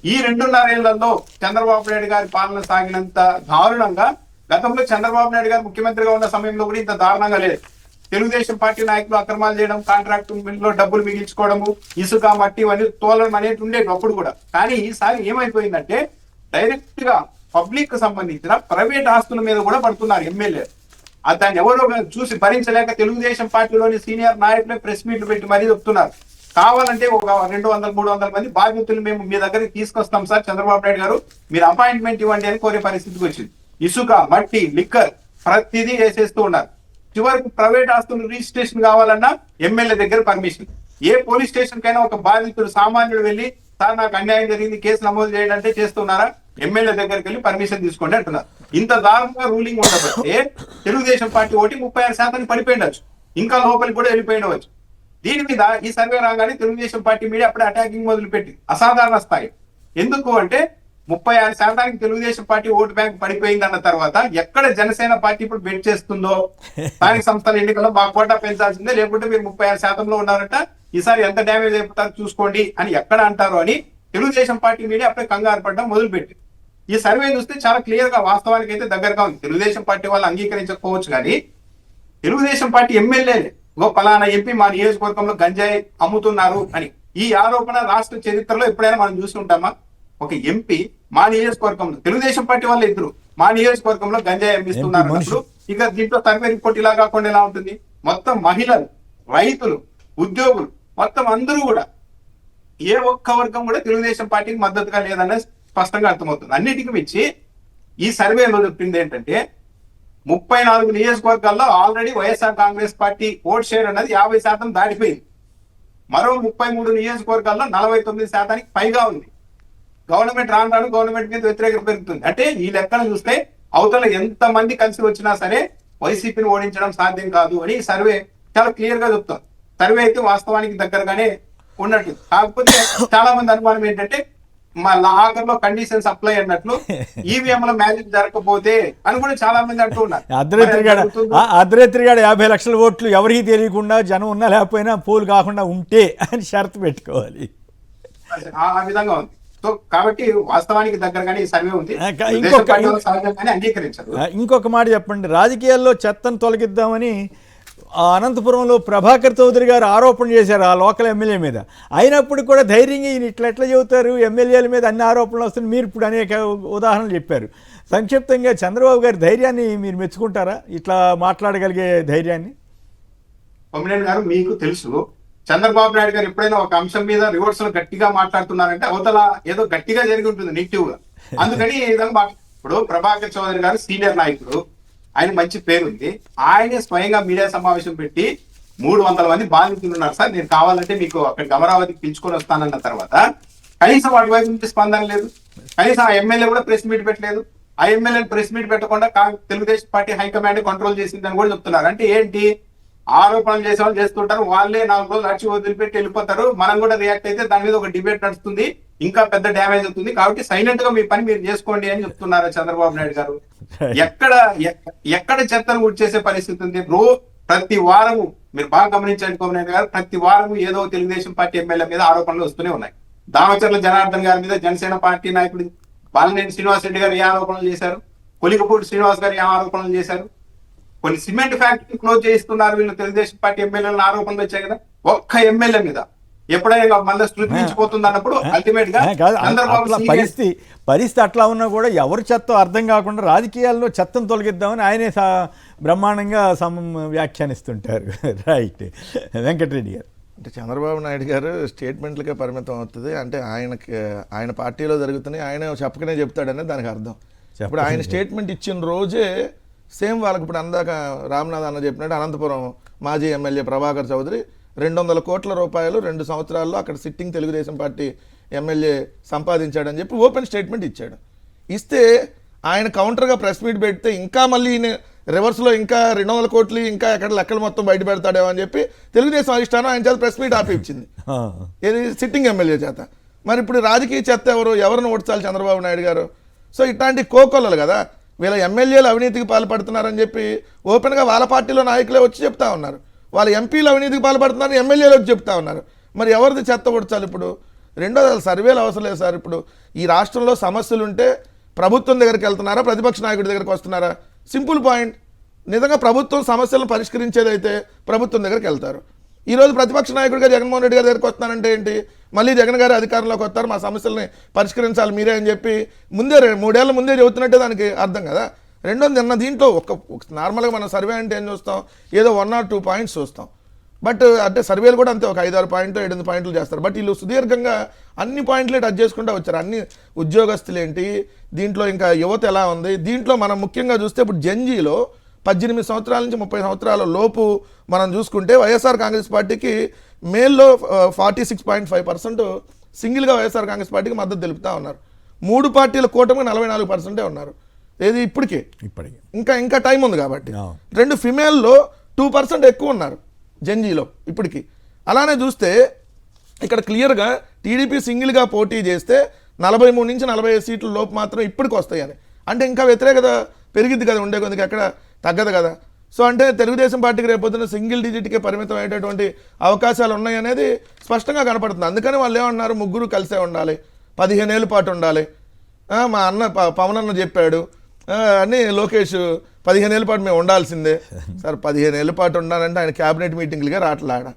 ఈ 2.5 ఏళ్లలో చంద్రబాబు నాయుడు గారి పాలన సాగినంత దారుణంగా గతంలో చంద్రబాబు నాయుడు గారు ముఖ్యమంత్రిగా ఉన్న సమయంలో కూడా ఇంత దారుణంగా లేదు. తెలుగుదేశం పార్టీ నాయకులు అక్రమాలు చేయడం, కాంట్రాక్టులో డబ్బులు మిగిల్చుకోవడము, ఇసుక మట్టి ఇవన్నీ తోలడం అనేది ఉండేది అప్పుడు కూడా. కానీ ఈసారి ఏమైపోయిందంటే డైరెక్ట్ గా పబ్లిక్ కు సంబంధించిన ప్రైవేట్ ఆస్తుల మీద కూడా పడుతున్నారు ఎమ్మెల్యే. దాన్ని ఎవరో చూసి భరించలేక తెలుగుదేశం పార్టీలోని సీనియర్ నాయకులే ప్రెస్ మీట్లు పెట్టి మరీ చెప్తున్నారు, కావాలంటే ఒక 200-300 మంది బాధ్యతలు మేము మీ దగ్గరికి తీసుకొస్తాం సార్ చంద్రబాబు నాయుడు గారు, మీరు అపాయింట్మెంట్ ఇవ్వండి అని కోరే పరిస్థితికి వచ్చింది. ఇసుక, మట్టి, లిక్కర్ ప్రతిదీ వేసేస్తూ ఉన్నారు. చివరికి ప్రైవేట్ ఆస్తులు రిజిస్ట్రేషన్ కావాలన్నా ఎమ్మెల్యే దగ్గర పర్మిషన్. ఏ పోలీస్ స్టేషన్ కైనా ఒక బాధితుడు సామాన్యుడు వెళ్ళి సార్ నాకు అన్యాయం జరిగింది కేసు నమోదు చేయాలంటే చేస్తున్నారా? ఎమ్మెల్యే దగ్గరికి వెళ్ళి పర్మిషన్ తీసుకోండి అంటున్నారు. ఇంత దారుణంగా రూలింగ్ ఉండబట్టే తెలుగుదేశం పార్టీ ఓటి 36% పడిపోయిండొచ్చు, ఇంకా లోపలికి కూడా వెళ్ళిపోయిండవచ్చు. దీని మీద ఈ సర్వే రాగానే తెలుగుదేశం పార్టీ మీడియా అప్పుడే అటాకింగ్ మొదలుపెట్టి అసాధారణ స్థాయి. ఎందుకు అంటే 36% తెలుగుదేశం పార్టీ ఓటు బ్యాంక్ పడిపోయిందన్న తర్వాత ఎక్కడ జనసేన పార్టీ ఇప్పుడు బెట్ చేస్తుందో స్థానిక సంస్థల ఎన్నికల్లో మా కోటా పెంచాల్సిందే, లేకుంటే మీరు 36% ఉన్నారంట, ఈసారి ఎంత డ్యామేజ్ అయిపోతారో చూసుకోండి అని ఎక్కడ అంటారు అని తెలుగుదేశం పార్టీ మీడియా అప్పుడే కంగారు పడడం మొదలుపెట్టి. ఈ సర్వే చూస్తే చాలా క్లియర్ గా వాస్తవానికి అయితే దగ్గరగా ఉంది. తెలుగుదేశం పార్టీ వాళ్ళు అంగీకరించకపోవచ్చు కానీ తెలుగుదేశం పార్టీ ఎమ్మెల్యేలే పలానా ఎంపీ మా నియోజకవర్గంలో గంజాయి అమ్ముతున్నారు అని ఈ ఆరోపణ రాష్ట్ర చరిత్రలో ఎప్పుడైనా మనం చూసి ఉంటామా? ఒక ఎంపీ మా నియోజకవర్గంలో, తెలుగుదేశం పార్టీ వాళ్ళు ఇద్దరు మా నియోజకవర్గంలో గంజాయి అమ్మిస్తున్నారు అన్నప్పుడు ఇక దీంట్లో సర్వే రిపోర్ట్ ఇలా కాకుండా ఎలా ఉంటుంది? మొత్తం మహిళలు, రైతులు, ఉద్యోగులు మొత్తం అందరూ కూడా ఏ ఒక్క వర్గం కూడా తెలుగుదేశం పార్టీకి మద్దతుగా లేదన్నది స్పష్టంగా అర్థమవుతుంది. అన్నిటికీ మించి ఈ సర్వేలో చెప్పింది ఏంటంటే 34 నియోజకవర్గాల్లో already YSR Congress party vote share అన్నది 50% దాటిపోయింది. మరో 33 నియోజకవర్గాల్లో 49% పైగా ఉంది. గవర్నమెంట్ రాను గవర్నమెంట్ మీద వ్యతిరేకత పెరుగుతుంది. అంటే ఈ లెక్కను చూస్తే అవతల ఎంత మంది కలిసి వచ్చినా సరే వైసీపీని ఓడించడం సాధ్యం కాదు అని ఈ సర్వే చాలా క్లియర్ గా చెప్తాం. సర్వే అయితే వాస్తవానికి దగ్గరగానే ఉన్నట్టు. కాకపోతే చాలా మంది అనుమానం ఏంటంటే మా ఆఖరిలో కండిషన్స్ అప్లై అన్నట్లు ఈవీఎంల మ్యాజిక్ జరగకపోతే అని కూడా చాలా మంది అంటూ ఉన్నారు. అర్ధరాత్రిగాడ 50 లక్షల ఓట్లు ఎవరికి తెలియకుండా జనం ఉన్నా లేకపోయినా పోలు కాకుండా ఉంటే అని షరతు పెట్టుకోవాలి. ఆ విధంగా ఉంది. సో కాబట్టి వాస్తవానికి దగ్గరగానే ఈ సర్వే ఉంది. అంగీకరించారు. ఇంకొక మాట చెప్పండి, రాజకీయాల్లో చెత్తను తొలగిద్దామని అనంతపురంలో ప్రభాకర్ చౌదరి గారు ఆరోపణ చేశారు ఆ లోకల్ ఎమ్మెల్యే మీద. అయినప్పుడు కూడా ధైర్యంగా ఈయన ఎట్లా చెబుతారు, ఎమ్మెల్యేల మీద అన్ని ఆరోపణలు వస్తున్నాయి, మీరు ఇప్పుడు అనేక ఉదాహరణలు చెప్పారు. సంక్షిప్తంగా చంద్రబాబు గారి ధైర్యాన్ని మీరు మెచ్చుకుంటారా, ఇట్లా మాట్లాడగలిగే ధైర్యాన్ని? కొమ్మినేని గారు, మీకు తెలుసు చంద్రబాబు నాయుడు గారు ఎప్పుడైనా ఒక అంశం మీద రివర్స్ లో గట్టిగా మాట్లాడుతున్నారంటే అవతల ఏదో గట్టిగా జరిగి ఉంటుంది నెగిటివ్ గా. అందుకని ఈ విధంగా ఇప్పుడు ప్రభాకర్ చౌదరి గారు సీనియర్ నాయకుడు, ఆయన మంచి పేరుంది. ఆయనే స్వయంగా మీడియా సమావేశం పెట్టి 300 మంది బాధితులు ఉన్నారు సార్, నేను కావాలంటే మీకు అక్కడికి అమరావతికి పిలుచుకొని వస్తానన్న తర్వాత కనీసం వాటి వైపు నుంచి స్పందన లేదు. కనీసం ఆ ఎమ్మెల్యే కూడా ప్రెస్ మీట్ పెట్టలేదు. ఆ ఎమ్మెల్యే ప్రెస్ మీట్ పెట్టకుండా తెలుగుదేశం పార్టీ హైకమాండ్ కంట్రోల్ చేసిందని కూడా చెప్తున్నారు. అంటే ఏంటి? ఆరోపణలు చేసే వాళ్ళు చేస్తుంటారు, వాళ్ళే 4 రోజులు అడిచి వదిలిపెట్టి వెళ్ళిపోతారు. మనం కూడా రియాక్ట్ అయితే దాని మీద ఒక డిబేట్ నడుస్తుంది, ఇంకా పెద్ద డ్యామేజ్ అవుతుంది. కాబట్టి సైలెంట్ గా మీ పని మీరు చేసుకోండి అని చెప్తున్నారు చంద్రబాబు నాయుడు గారు. ఎక్కడ చెత్తను గుర్తు చేసే పరిస్థితి ఉంది? ప్రతి వారము మీరు బాగా గమనించండి కొమ్మినేని గారు, ప్రతి వారము ఏదో తెలుగుదేశం పార్టీ ఎమ్మెల్యే మీద ఆరోపణలు వస్తూనే ఉన్నాయి. దామచర్ల జనార్దన్ గారి మీద జనసేన పార్టీ నాయకుడు బాలినేని శ్రీనివాస్ రెడ్డి గారు ఏ ఆరోపణలు చేశారు, కొలికపూడి శ్రీనివాస్ గారు ఏ ఆరోపణలు చేశారు, కొన్ని సిమెంట్ ఫ్యాక్టరీ క్లోజ్ చేయిస్తున్నారు వీళ్ళు తెలుగుదేశం పార్టీ ఎమ్మెల్యేలను ఆరోపణలు వచ్చాయి కదా. ఒక్క ఎమ్మెల్యే మీద ఎప్పుడైనా మళ్ళీ శృతించిపోతుంది అన్నప్పుడు అల్టిమేట్ గా పరిస్థితి అట్లా ఉన్నా కూడా ఎవరు చెత్త అర్థం కాకుండా రాజకీయాల్లో చెత్తను తొలగిద్దామని ఆయనే బ్రహ్మాండంగా వ్యాఖ్యానిస్తుంటారు. రైట్, వెంకటరెడ్డి గారు. అంటే చంద్రబాబు నాయుడు గారు స్టేట్మెంట్లకే పరిమితం అవుతుంది. అంటే ఆయన పార్టీలో జరుగుతున్నాయి ఆయన చెప్పకనే చెప్తాడనే దానికి అర్థం. ఇప్పుడు ఆయన స్టేట్మెంట్ ఇచ్చిన రోజే సేమ్ వాళ్ళకి ఇప్పుడు అందాక రామ్నాథ్ అన్న చెప్పినట్టు అనంతపురం మాజీ ఎమ్మెల్యే ప్రభాకర్ చౌదరి 200 కోట్ల రూపాయలు 2 సంవత్సరాల్లో అక్కడ సిట్టింగ్ తెలుగుదేశం పార్టీ ఎమ్మెల్యే సంపాదించాడని చెప్పి ఓపెన్ స్టేట్మెంట్ ఇచ్చాడు. ఇస్తే ఆయన కౌంటర్గా ప్రెస్ మీట్ పెడితే ఇంకా మళ్ళీ రివర్స్లో ఇంకా 200 కోట్లు ఇంకా ఎక్కడ లెక్కలు మొత్తం బయట పెడతాడేమో అని చెప్పి తెలుగుదేశం అధిష్టానం ఆయన చేత ప్రెస్ మీట్ ఆపిచ్చింది, ఏది సిట్టింగ్ ఎమ్మెల్యే చేత. మరి ఇప్పుడు రాజకీయ చెత్త ఎవరిని ఓడ్చాలి చంద్రబాబు నాయుడు గారు? సో ఇట్లాంటి కోకొల్లలు కదా, వీళ్ళ ఎమ్మెల్యేలు అవినీతికి పాల్పడుతున్నారని చెప్పి ఓపెన్గా వాళ్ళ పార్టీలో నాయకులే వచ్చి చెప్తా ఉన్నారు. వాళ్ళ ఎంపీలు అవినీతికి పాల్పడుతున్నారని ఎమ్మెల్యేలు వచ్చి చెప్తా ఉన్నారు. మరి ఎవరిది చెత్త కొడచాలి ఇప్పుడు? రెండోది సర్వేలు అవసరం లేదు సార్. ఇప్పుడు ఈ రాష్ట్రంలో సమస్యలు ఉంటే ప్రభుత్వం దగ్గరికి వెళ్తున్నారా, ప్రతిపక్ష నాయకుడి దగ్గరికి వస్తున్నారా? Simple point. నిజంగా ప్రభుత్వం సమస్యలను పరిష్కరించేదైతే ప్రభుత్వం దగ్గరికి వెళ్తారు. ఈరోజు ప్రతిపక్ష నాయకుడిగా జగన్మోహన్ రెడ్డి గారి దగ్గరికి వస్తున్నారంటే ఏంటి? మళ్ళీ జగన్ గారు అధికారంలోకి వస్తారు, మా సమస్యల్ని పరిష్కరించాలి మీరే అని చెప్పి ముందే 3 ఏళ్ల ముందే చెబుతున్నట్టే దానికి అర్థం కదా. రెండోది నిన్న దీంట్లో నార్మల్గా మనం సర్వే అంటే ఏం చూస్తాం, ఏదో 1 or 2 పాయింట్స్ చూస్తాం. బట్ అంటే సర్వేలు కూడా అంతే, ఒక 5-6 పాయింట్లు 7 పాయింట్లు చేస్తారు. బట్ వీళ్ళు సుదీర్ఘంగా అన్ని పాయింట్లే టచ్ చేసుకుంటూ వచ్చారు. అన్ని ఉద్యోగస్తులు ఏంటి, దీంట్లో ఇంకా యువత ఎలా ఉంది, దీంట్లో మనం ముఖ్యంగా చూస్తే ఇప్పుడు జెన్జీలో 18 సంవత్సరాల నుంచి 30 సంవత్సరాల లోపు మనం చూసుకుంటే వైఎస్ఆర్ కాంగ్రెస్ పార్టీకి మేల్లో 46.5% సింగిల్గా వైఎస్ఆర్ కాంగ్రెస్ పార్టీకి మద్దతు తెలుపుతూ ఉన్నారు. 3 పార్టీల కూటమి 44% ఉన్నారు. ఏది ఇప్పటికి ఇంకా టైం ఉంది కాబట్టి. 2 ఫిమేల్లో 2% ఎక్కువ ఉన్నారు జెన్జీలో ఇప్పటికి. అలానే చూస్తే ఇక్కడ క్లియర్గా టీడీపీ సింగిల్గా పోటీ చేస్తే 43 నుంచి 45 సీట్ల లోపు మాత్రం ఇప్పటికి వస్తాయని. అంటే ఇంకా వ్యతిరేకత పెరిగిద్ది కదా, ఉండే కొద్దిగా ఎక్కడ తగ్గదు కదా. సో అంటే తెలుగుదేశం పార్టీకి రేపొద్దున సింగిల్ డిజిట్కే పరిమితం అయ్యేటటువంటి అవకాశాలు ఉన్నాయనేది స్పష్టంగా కనపడుతుంది. అందుకని వాళ్ళు ఏమన్నారు, ముగ్గురు కలిసే ఉండాలి, 15 ఏళ్ళ పాటు ఉండాలి. మా అన్న పవన్ అన్న చెప్పాడు అని లోకేష్ 15 ఏళ్ళ పాటు మేము ఉండాల్సిందే. సార్ 15 ఏళ్ళ పాటు ఉండాలంటే ఆయన క్యాబినెట్ మీటింగ్లుగా రావట్లేడ,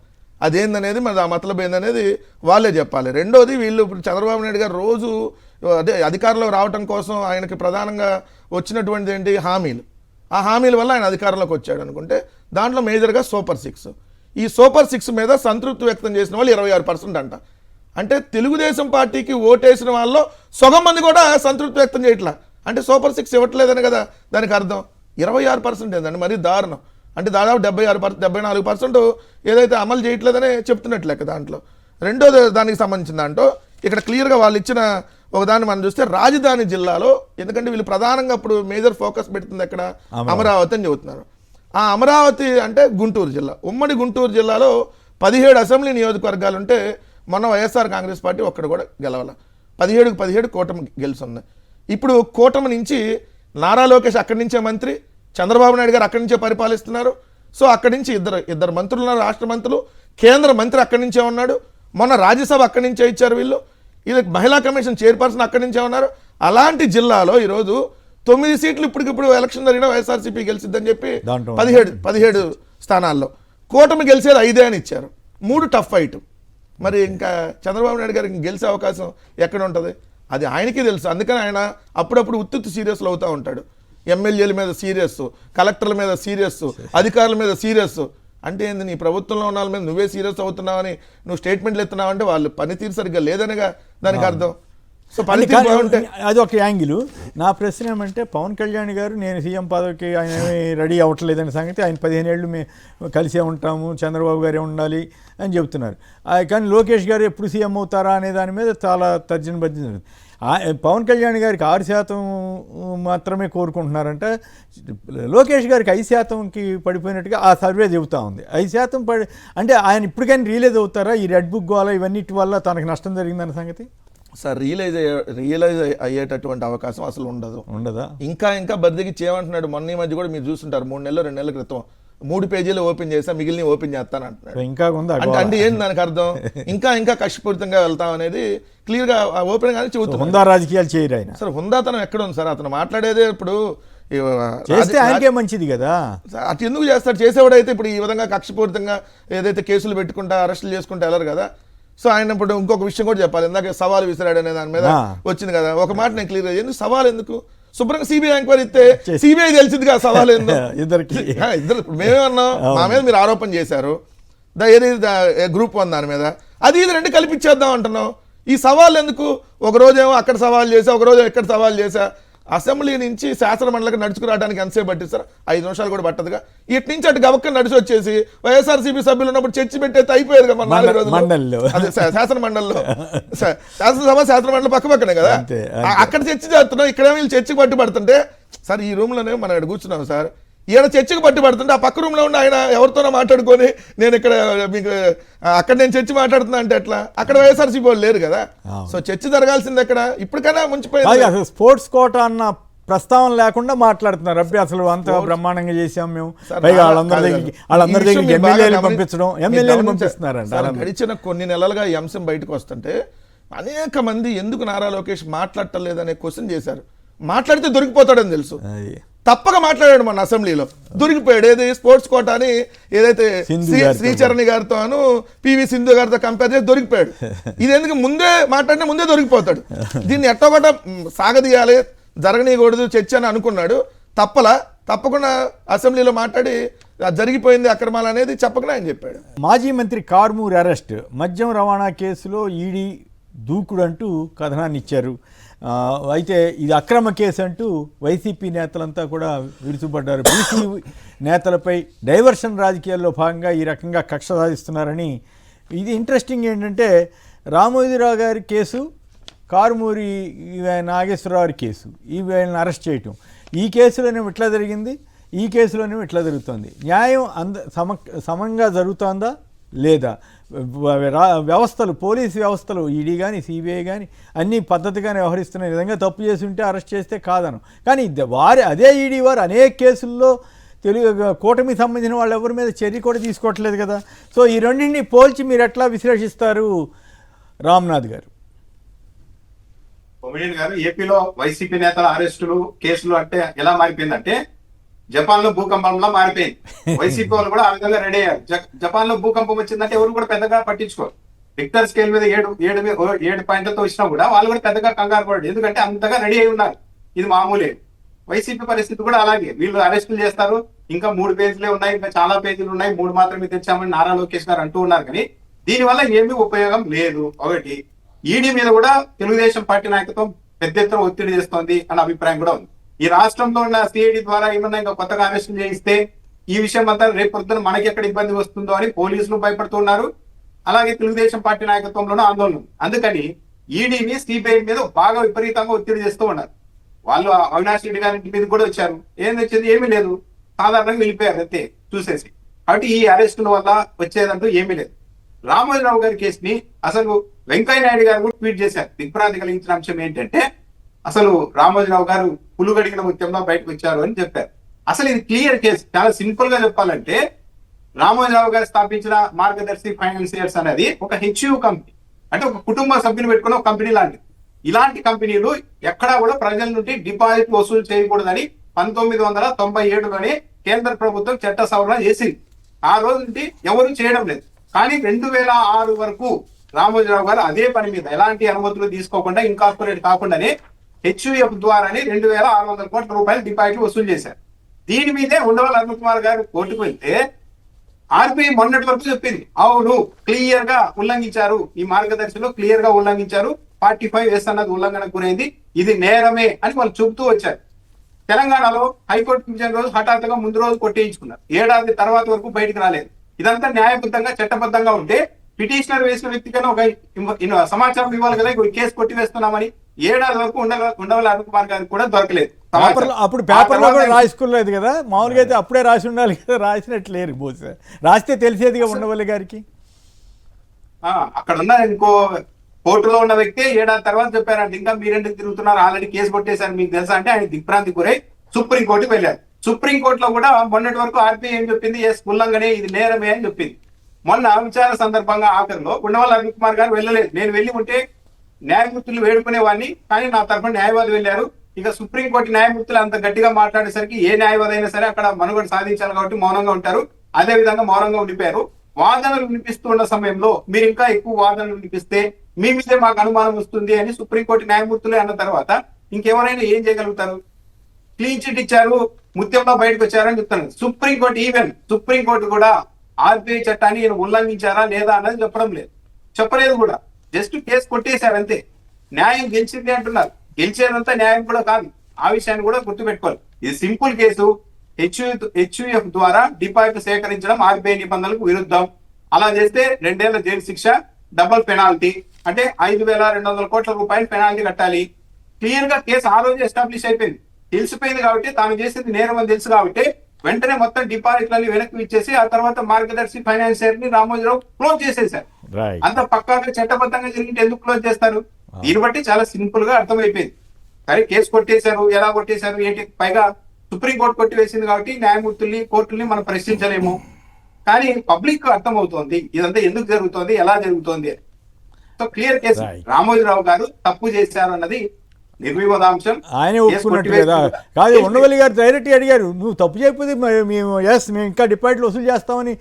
అదేందనేది మరి ఆ మతలబ్ ఏందనేది వాళ్ళే చెప్పాలి. రెండోది వీళ్ళు ఇప్పుడు చంద్రబాబు నాయుడు గారు రోజు అధికారంలో రావటం కోసం ఆయనకి ప్రధానంగా వచ్చినటువంటిది ఏంటి, హామీలు. ఆ హామీల వల్ల ఆయన అధికారంలోకి వచ్చాడు అనుకుంటే దాంట్లో మేజర్గా సూపర్ 6. ఈ సూపర్ 6 మీద సంతృప్తి వ్యక్తం చేసిన వాళ్ళు 26% అంట. అంటే తెలుగుదేశం పార్టీకి ఓటేసిన వాళ్ళలో సగం మంది కూడా సంతృప్తి వ్యక్తం చేయట్లా. అంటే సూపర్ 6 ఇవ్వట్లేదని కదా దానికి అర్థం. 26% ఏందండి, మరీ దారుణం. అంటే దాదాపు 74% ఏదైతే అమలు చేయట్లేదనే చెప్తున్నట్లు లెక్క దాంట్లో. రెండోది దానికి సంబంధించిన దాంట్లో ఇక్కడ క్లియర్గా వాళ్ళు ఇచ్చిన ఒకదాన్ని మనం చూస్తే రాజధాని జిల్లాలో, ఎందుకంటే వీళ్ళు ప్రధానంగా ఇప్పుడు మేజర్ ఫోకస్ పెడుతుంది ఎక్కడ, అమరావతి అని చెబుతున్నారు. ఆ అమరావతి అంటే గుంటూరు జిల్లా, ఉమ్మడి గుంటూరు జిల్లాలో 17 అసెంబ్లీ నియోజకవర్గాలు ఉంటే మొన్న వైఎస్ఆర్ కాంగ్రెస్ పార్టీ ఒక్కడు కూడా గెలవాల. 17 కూటమి గెలుస్తుంది. ఇప్పుడు కూటమి నుంచి నారా లోకేష్ అక్కడి నుంచే మంత్రి, చంద్రబాబు నాయుడు గారు అక్కడి నుంచే పరిపాలిస్తున్నారు. సో అక్కడి నుంచి ఇద్దరు మంత్రులు ఉన్నారు, రాష్ట్ర మంత్రులు, కేంద్ర మంత్రి అక్కడి నుంచే ఉన్నాడు. మొన్న రాజ్యసభ అక్కడి నుంచే ఇచ్చారు వీళ్ళు. వీళ్ళకి మహిళా కమిషన్ చైర్పర్సన్ అక్కడి నుంచే ఉన్నారు. అలాంటి జిల్లాలో ఈరోజు 9 సీట్లు ఇప్పటికిప్పుడు ఎలక్షన్ జరిగిన వైఎస్ఆర్సీపీ గెలిచిద్దని చెప్పి 17 స్థానాల్లో కూటమి గెలిచేది 5 అని ఇచ్చారు. 3 టఫ్ ఫైట్. మరి ఇంకా చంద్రబాబు నాయుడు గారికి గెలిచే అవకాశం ఎక్కడ ఉంటుంది, అది ఆయనకే తెలుసు. అందుకని ఆయన అప్పుడప్పుడు ఉత్తుత్తు సీరియస్లు అవుతూ ఉంటాడు. ఎమ్మెల్యేల మీద సీరియస్, కలెక్టర్ల మీద సీరియస్, అధికారుల మీద సీరియస్. అంటే ఏంది, నీ ప్రభుత్వంలో ఉన్న వాళ్ళ మీద నువ్వే సీరియస్ అవుతున్నావని నువ్వు స్టేట్మెంట్లు ఎత్తున్నావు అంటే వాళ్ళు పనితీరు సరిగ్గా లేదనగా దానికి అర్థం. సో పనితీరు బాగుంటే అది ఒక యాంగిల్. నా ప్రశ్న ఏమంటే, పవన్ కళ్యాణ్ గారు నేను సీఎం పదవికి ఆయన రెడీ అవ్వట్లేదనే సంగతి, ఆయన 15 ఏళ్ళు మేము కలిసే ఉంటాము, చంద్రబాబు గారే ఉండాలి అని చెప్తున్నారు. కానీ లోకేష్ గారు ఎప్పుడు సీఎం అవుతారా అనే దాని మీద చాలా తర్జన భర్జన. పవన్ కళ్యాణ్ గారికి 6% మాత్రమే కోరుకుంటున్నారంట. లోకేష్ గారికి 5%కి పడిపోయినట్టుగా ఆ సర్వే చెబుతూ ఉంది. 5% అంటే ఆయన ఇప్పటికైనా రియలైజ్ అవుతారా ఈ రెడ్ బుక్ గోల ఇవన్నిటి వల్ల తనకు నష్టం జరిగిందన్న సంగతి? సార్ రియలైజ్ అయ్యేటటువంటి అవకాశం అసలు ఉండదా. ఇంకా బద్దకి చేయమంటున్నాడు. మొన్న ఈ మధ్య కూడా మీరు చూస్తుంటారు, 3 నెలలు 2 నెలల క్రితం 3 పేజీలు ఓపెన్ చేసా, మిగిలిన ఓపెన్ చేస్తాను అంటున్నాడు. ఇంకా అంటే ఏంటి దానికి అర్థం, ఇంకా కష్టపూరితంగా వెళ్తాం అనేది క్లియర్ గా ఓపెన్ గానే చెబుతాం. హుందా రాజకీయాలు చేయరు ఆయన. సార్ హుందాతనం ఎక్కడ ఉంది సార్, అతను మాట్లాడేదే ఇప్పుడు చేస్తే ఆయనకే మంచిది కదా. అటు ఎందుకు చేస్తాడు, చేసేవాడైతే ఇప్పుడు ఈ విధంగా కక్షపూరితంగా ఏదైతే కేసులు పెట్టుకుంటా అరెస్టులు చేసుకుంటా వెళ్ళరు కదా. సో ఆయన ఇప్పుడు ఇంకొక విషయం కూడా చెప్పాలి, ఇందాక సవాలు విసిరాడు అనే దాని మీద వచ్చింది కదా. ఒక మాట నేను క్లియర్ గా, ఎందుకు సవాల్ ఎందుకు, శుభ్రంగా సిబిఐ ఎంక్వైరీ ఇస్తే సిబిఐ తెలిసింది కదా సవాల్ ఎందుకు. ఇద్దరు మేమేమన్నాం, మా మీద మీరు ఆరోపణ చేశారు ఏది గ్రూప్ 1 దాని మీద, అది ఇది 2 కల్పించేద్దాం అంటున్నాం. ఈ సవాల్ ఎందుకు, ఒకరోజేమో అక్కడ సవాల్ చేసా, ఒకరోజు ఎక్కడ సవాల్ చేసా. అసెంబ్లీ నుంచి శాసన మండలికి నడుచుకురావడానికి ఎంతసేపు పట్టిస్తారు, 5 నిమిషాలు కూడా పట్టదుగా. ఇటు నుంచి అటు గబక్క నడిచి వచ్చేసి వైఎస్ఆర్సీపీ సభ్యులు ఉన్నప్పుడు చర్చ పెట్టేది అయిపోయేది కదా 4 రోజులు. అదే శాసన మండలిలో, శాసనసభ శాసన మండలి పక్కనే కదా, అక్కడ చర్చ చేస్తున్నాం. ఇక్కడే వీళ్ళు చర్చకు పట్టుబడుతుంటే, సార్ ఈ రూమ్లోనే మనం ఇక్కడ కూర్చున్నాం సార్, ఈయన చర్చకు పట్టుబడుతుంటే ఆ పక్క రూమ్లో ఉండి ఆయన ఎవరితోనో మాట్లాడుకొని నేను ఇక్కడ మీకు అక్కడ నేను చర్చ మాట్లాడుతున్నా అంటే ఎట్లా, అక్కడ వైఎస్ఆర్సీపీ వాళ్ళు లేరు కదా. సో చర్చ జరగాల్సింది ఎక్కడ, ఇప్పటికైనా ముంచిపోయింది. స్పోర్ట్స్ కోటా అన్న ప్రస్తావన లేకుండా మాట్లాడుతున్నారు. అబ్బి అసలు అంత బ్రహ్మాండంగా చేసాం మేము, పైగా వాళ్ళందరి దగ్గరికి ఎమ్మెల్యేలు పంపిస్తున్నారంట. గడిచిన కొన్ని నెలలుగా ఈ అంశం బయటకు వస్తుంటే అనేక మంది ఎందుకు నారా లోకేష్ మాట్లాడటలేదనే క్వశ్చన్ చేశారు. మాట్లాడితే దొరికిపోతాడని తెలుసు, తప్పక మాట్లాడాడు మన అసెంబ్లీలో, దొరికిపోయాడు. ఏది స్పోర్ట్స్ కోటా అని ఏదైతే శ్రీచరణి గారితో పివి సింధు గారితో కంపేర్ చేసి దొరికిపోయాడు. ఇది ఎందుకు ముందే మాట్లాడినా ముందే దొరికిపోతాడు. దీన్ని ఎట్టొకట సాగదీయాలి, జరగనీయకూడదు చర్చ అని అనుకున్నాడు. తప్పకుండా అసెంబ్లీలో మాట్లాడి జరిగిపోయింది అక్రమాలు అనేది చెప్పకుండా ఆయన చెప్పాడు. మాజీ మంత్రి కార్మూర్ అరెస్ట్, మద్యం రవాణా కేసులో ఈడీ దూకుడు అంటూ కథనాన్ని ఇచ్చారు. అయితే ఇది అక్రమ కేసు అంటూ వైసీపీ నేతలంతా కూడా విరుచుపడ్డారు. బీసీ నేతలపై డైవర్షన్ రాజకీయాల్లో భాగంగా ఈ రకంగా కక్ష సాధిస్తున్నారని. ఇది ఇంట్రెస్టింగ్ ఏంటంటే, రామోజీరావు గారి కేసు కారుమూరి నాగేశ్వరరావు కేసు, ఈ వీళ్ళని అరెస్ట్ చేయటం, ఈ కేసులోనేమో ఇట్లా జరిగింది, ఈ కేసులోనేమో ఇట్లా జరుగుతుంది. న్యాయం సమంగా జరుగుతుందా లేదా? వ్యవస్థలు, పోలీసు వ్యవస్థలు, ఈడీ కానీ సిబిఐ కానీ అన్నీ పద్ధతిగానే వ్యవహరిస్తున్న విధంగా తప్పు చేసి ఉంటే అరెస్ట్ చేస్తే కాదను. కానీ అదే ఈడీ వారు అనేక కేసుల్లో కూటమికి సంబంధించిన వాళ్ళు ఎవరి మీద చర్య కూడా తీసుకోవట్లేదు కదా. సో ఈ రెండింటిని పోల్చి మీరు ఎట్లా విశ్లేషిస్తారు రామ్నాథ్ గారు? కొమిడియన్ గారు, ఏపీలో వైసీపీ నేతల అరెస్టులు, కేసులు అంటే ఎలా మారిపోయిందంటే జపాన్ లో భూకంపంలా మారిపోయింది. వైసీపీ వాళ్ళు కూడా ఆ విధంగా రెడీ అయ్యారు. జపాన్ లో భూకంపం వచ్చిందంటే ఎవరు కూడా పెద్దగా పట్టించుకోరు. రిక్టర్ స్కేల్ మీద 7 పాయింట్లతో వచ్చినా కూడా వాళ్ళు కూడా పెద్దగా కంగారు పడరు, ఎందుకంటే అంతగా రెడీ అయి ఉన్నారు. ఇది మామూలే. వైసీపీ పరిస్థితి కూడా అలాగే. వీళ్ళు అరెస్టులు చేస్తారు, ఇంకా 3 పేజీలే ఉన్నాయి, ఇంకా చాలా పేజీలు ఉన్నాయి, 3 మాత్రమే తెచ్చామని నారా లోకేష్ గారు అంటూ ఉన్నారు. కానీ దీనివల్ల ఏమీ ఉపయోగం లేదు. ఒకటి, ఈడీ మీద కూడా తెలుగుదేశం పార్టీ నాయకత్వం పెద్ద ఎత్తున ఒత్తిడి చేస్తోంది అన్న అభిప్రాయం కూడా ఉంది. ఈ రాష్ట్రంలో ఉన్న సిఐడి ద్వారా ఏమన్నా ఇంకా కొత్తగా అరెస్టులు చేయిస్తే ఈ విషయం అంతా రేపు పొద్దున మనకి ఎక్కడ ఇబ్బంది వస్తుందో అని పోలీసులు భయపడుతున్నారు. అలాగే తెలుగుదేశం పార్టీ నాయకత్వంలోనూ ఆందోళన. అందుకని ఈడీని సిబిఐ మీద బాగా విపరీతంగా ఒత్తిడి చేస్తూ ఉన్నారు. వాళ్ళు అవినాష్ రెడ్డి గారి మీద కూడా వచ్చారు, ఏం తెచ్చింది ఏమీ లేదు, సాధారణంగా వెళ్ళిపోయారు అంతే చూసేసి. కాబట్టి ఈ అరెస్టుల వల్ల వచ్చేదంటూ ఏమీ లేదు. రామోజీరావు గారి కేసుని అసలు వెంకయ్య నాయుడు గారు కూడా ట్వీట్ చేశారు. దిగ్భ్రాంతి కలిగించిన అంశం ఏంటంటే అసలు రామోజీరావు గారు పులుగడిగిన ముత్యంలో బయటకు వచ్చారు అని చెప్పారు. అసలు ఇది క్లియర్ కేసు. చాలా సింపుల్ గా చెప్పాలంటే రామోజీరావు గారు స్థాపించిన మార్గదర్శి ఫైనాన్షియర్స్ అనేది ఒక హెచ్యూ కంపెనీ, అంటే ఒక కుటుంబ సభ్యులు పెట్టుకున్న ఒక కంపెనీ లాంటిది. ఇలాంటి కంపెనీలు ఎక్కడా కూడా ప్రజల నుండి డిపాజిట్ వసూలు చేయకూడదని 1997లోనే కేంద్ర ప్రభుత్వం చట్ట సవరణ చేసింది. ఆ రోజు నుండి ఎవరు చేయడం లేదు. కానీ 2006 వరకు రామోజీరావు గారు అదే పని మీద ఎలాంటి అనుమతులు తీసుకోకుండా, ఇన్కార్పొరేట్ కాకుండానే హెచ్యుఎఫ్ ద్వారానే 2600 కోట్ల రూపాయలు డిపాజిట్లు వసూలు చేశారు. దీని మీదే ఉండవల్లి అరుణ్ కుమార్ గారు కోర్టుకు వెళ్తే ఆర్బీఐ మొన్నటి వరకు చెప్పింది, అవును క్లియర్ గా ఉల్లంఘించారు, ఈ మార్గదర్శిలో క్లియర్ గా ఉల్లంఘించారు, 45S అన్నది ఉల్లంఘనకు గురైంది, ఇది నేరమే అని వాళ్ళు చెబుతూ వచ్చారు. తెలంగాణలో హైకోర్టు పిలిచిన రోజు హఠాత్తుగా ముందు రోజు కొట్టేయించుకున్నారు. ఏడాది తర్వాత వరకు బయటకు రాలేదు. ఇదంతా న్యాయబద్ధంగా చట్టబద్ధంగా ఉంటే పిటిషనర్ వేసిన వ్యక్తికైనా ఒక సమాచారం ఇవ్వాలి కదా, ఇప్పుడు కేసు కొట్టివేస్తున్నామని. ఏడాది వరకు ఉండవల్లి అరుణ్ కుమార్ గారికి కూడా దొరకలేదు. అప్పుడు పేపర్లో కూడా రాసుకోలేదు కదా, మామూలుగా అయితే అప్పుడే రాసి ఉండాలి కదా, రాసినట్లేరు. బహుశా రాస్తే తెలిసేదిగా ఉండవల్లి గారికి. అక్కడ ఉన్న ఇంకో కోర్టులో ఉన్న వ్యక్తి ఏడాది తర్వాత చెప్పారంటే ఇంకా మీరెందుకు తిరుగుతున్నారు, ఆల్రెడీ కేసు కొట్టేశారు మీకు తెలుసా అంటే ఆయన దిగ్భ్రాంతి గురై సుప్రీంకోర్టుకు వెళ్ళారు. సుప్రీంకోర్టులో కూడా మొన్నటి వరకు ఆర్బీఐ ఏం చెప్పింది, ఉల్లంఘనే, ఇది నేరమే అని చెప్పింది. మొన్న విచారణ సందర్భంగా ఆఖరిలో ఉండవల్లి అరుణ్ కుమార్ గారు వెళ్ళలేదు. నేను వెళ్ళి ఉంటే న్యాయమూర్తులు వేడుకునేవాడిని, కానీ నా తరఫున న్యాయవాది వెళ్ళారు. ఇక సుప్రీంకోర్టు న్యాయమూర్తులు అంత గట్టిగా మాట్లాడేసరికి ఏ న్యాయవాది అయినా సరే అక్కడ మనుగడ సాధించాలి కాబట్టి మౌనంగా ఉంటారు. అదే విధంగా మౌనంగా ఉండిపోయారు. వాదనలు వినిపిస్తున్న సమయంలో మీరు ఇంకా ఎక్కువ వాదనలు వినిపిస్తే మీ మీదే మాకు అనుమానం వస్తుంది అని సుప్రీంకోర్టు న్యాయమూర్తులే అన్న తర్వాత ఇంకెవరైనా ఏం చేయగలుగుతారు? క్లీన్ చిట్ ఇచ్చారు, ముత్యంలో బయటకు వచ్చారని చెప్తాను. సుప్రీంకోర్టు కూడా ఆర్బీఐ చట్టాన్ని ఈయన ఉల్లంఘించారా లేదా అన్నది చెప్పలేదు కూడా. జస్ట్ కేసు కొట్టేశారు అంతే. న్యాయం గెలిచింది అంటున్నారు. గెలిచేదంతా న్యాయం కూడా కాదు, ఆ విషయాన్ని కూడా గుర్తుపెట్టుకోవాలి. ఇది సింపుల్ కేసు. హెచ్యుఎఫ్ ద్వారా డిపాజిట్ సేకరించడం ఆర్బీఐ నిబంధనలకు విరుద్ధం. అలా చేస్తే 2 ఏళ్ల జైలు శిక్ష, డబుల్ పెనాల్టీ, అంటే 5200 కోట్ల రూపాయలు పెనాల్టీ కట్టాలి. క్లియర్ గా కేసు ఆ రోజు ఎస్టాబ్లిష్ అయిపోయింది, తెలిసిపోయింది. కాబట్టి తాను చేసింది నేరం అని తెలుసు కాబట్టి వెంటనే మొత్తం డిపాజిట్లని వెనక్కి ఇచ్చేసి ఆ తర్వాత మార్గదర్శి ఫైనాన్షియర్ ని రామోజీరావు క్లోజ్ చేసేసారు. అంత పక్కాగా చట్టబద్ధంగా జరిగింటే ఎందుకు క్లోజ్ చేస్తారు? దీన్ని బట్టి చాలా సింపుల్ గా అర్థమైపోయింది. సరే కేసు కొట్టేశారు, ఎలా కొట్టేశారు ఏంటి, పైగా సుప్రీంకోర్టు కొట్టివేసింది కాబట్టి న్యాయమూర్తుల్ని కోర్టుల్ని మనం ప్రశ్నించలేము. కానీ పబ్లిక్ అర్థమవుతోంది ఇదంతా ఎందుకు జరుగుతోంది, ఎలా జరుగుతోంది. So clear case. రామోజీరావు గారు తప్పు చేశారు అన్నది నిర్వివాదాంశం. ఆయనే ఒప్పుకున్నట్టు కదా. కాదు, ఉండవల్లి గారు డైరెక్ట్గా అడిగారు, నువ్వు తప్పు చేయకపోతే మేము మేము ఇంకా డిపాజిట్లు వసూలు చేస్తామని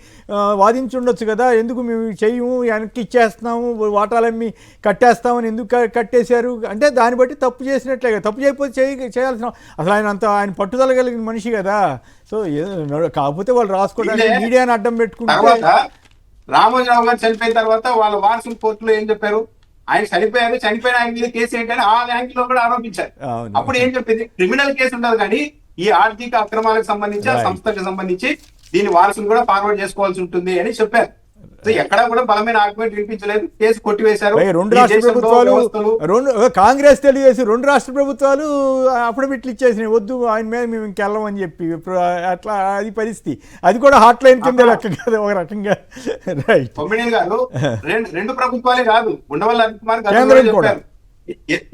వాదించి ఉండొచ్చు కదా, ఎందుకు మేము చెయ్యము, వెనక్కి ఇచ్చేస్తున్నాము, వాటాలమ్మి కట్టేస్తామని ఎందుకు కట్టేశారు అంటే దాన్ని బట్టి తప్పు చేసినట్లే కదా. తప్పు చేయకపోతే చేయాల్సిన అసలు ఆయన పట్టుదల కలిగిన మనిషి కదా. సో కాకపోతే వాళ్ళు రాసుకోవడానికి మీడియాని అడ్డం పెట్టుకుంటే. రామోజీరావు గారు చనిపోయిన తర్వాత వాళ్ళ వారసులు కోర్టులో ఏం చెప్పారు, ఆయన చనిపోయిన ఆయన మీద కేసు ఏంటని ఆ యాంగిల్ లో కూడా ఆరోపించారు. అప్పుడు ఏం చెప్పింది, క్రిమినల్ కేసు ఉండదు కానీ ఈ ఆర్థిక అక్రమాలకు సంబంధించి ఆ సంస్థకు సంబంధించి దీని వారసులు కూడా ఫార్వర్డ్ చేసుకోవాల్సి ఉంటుంది అని చెప్పారు. సో ఎక్కడా కూడా బలమైన ఆర్గ్యుమెంట్ వినిపించలేదు, కేసు కొట్టివేశారు. రెండు రాష్ట్ర ప్రభుత్వాలు కాంగ్రెస్ తెలుగుదేశం రెండు రాష్ట్ర ప్రభుత్వాలు అఫిడవిట్లు ఇచ్చేసినాయి, వద్దు ఆయన మీద మేము ఇంకెళ్ళమని చెప్పి. ఇప్పుడు అట్లా అది పరిస్థితి, అది కూడా హాట్ లైన్ కింద లెక్క కదా ఒక రకంగా. రైట్. కొమ్మినేని గారు రెండు ప్రభుత్వాలే కాదు, ఉండవల్లి అనిల్ కుమార్ కేంద్రం కూడా చెప్పారు.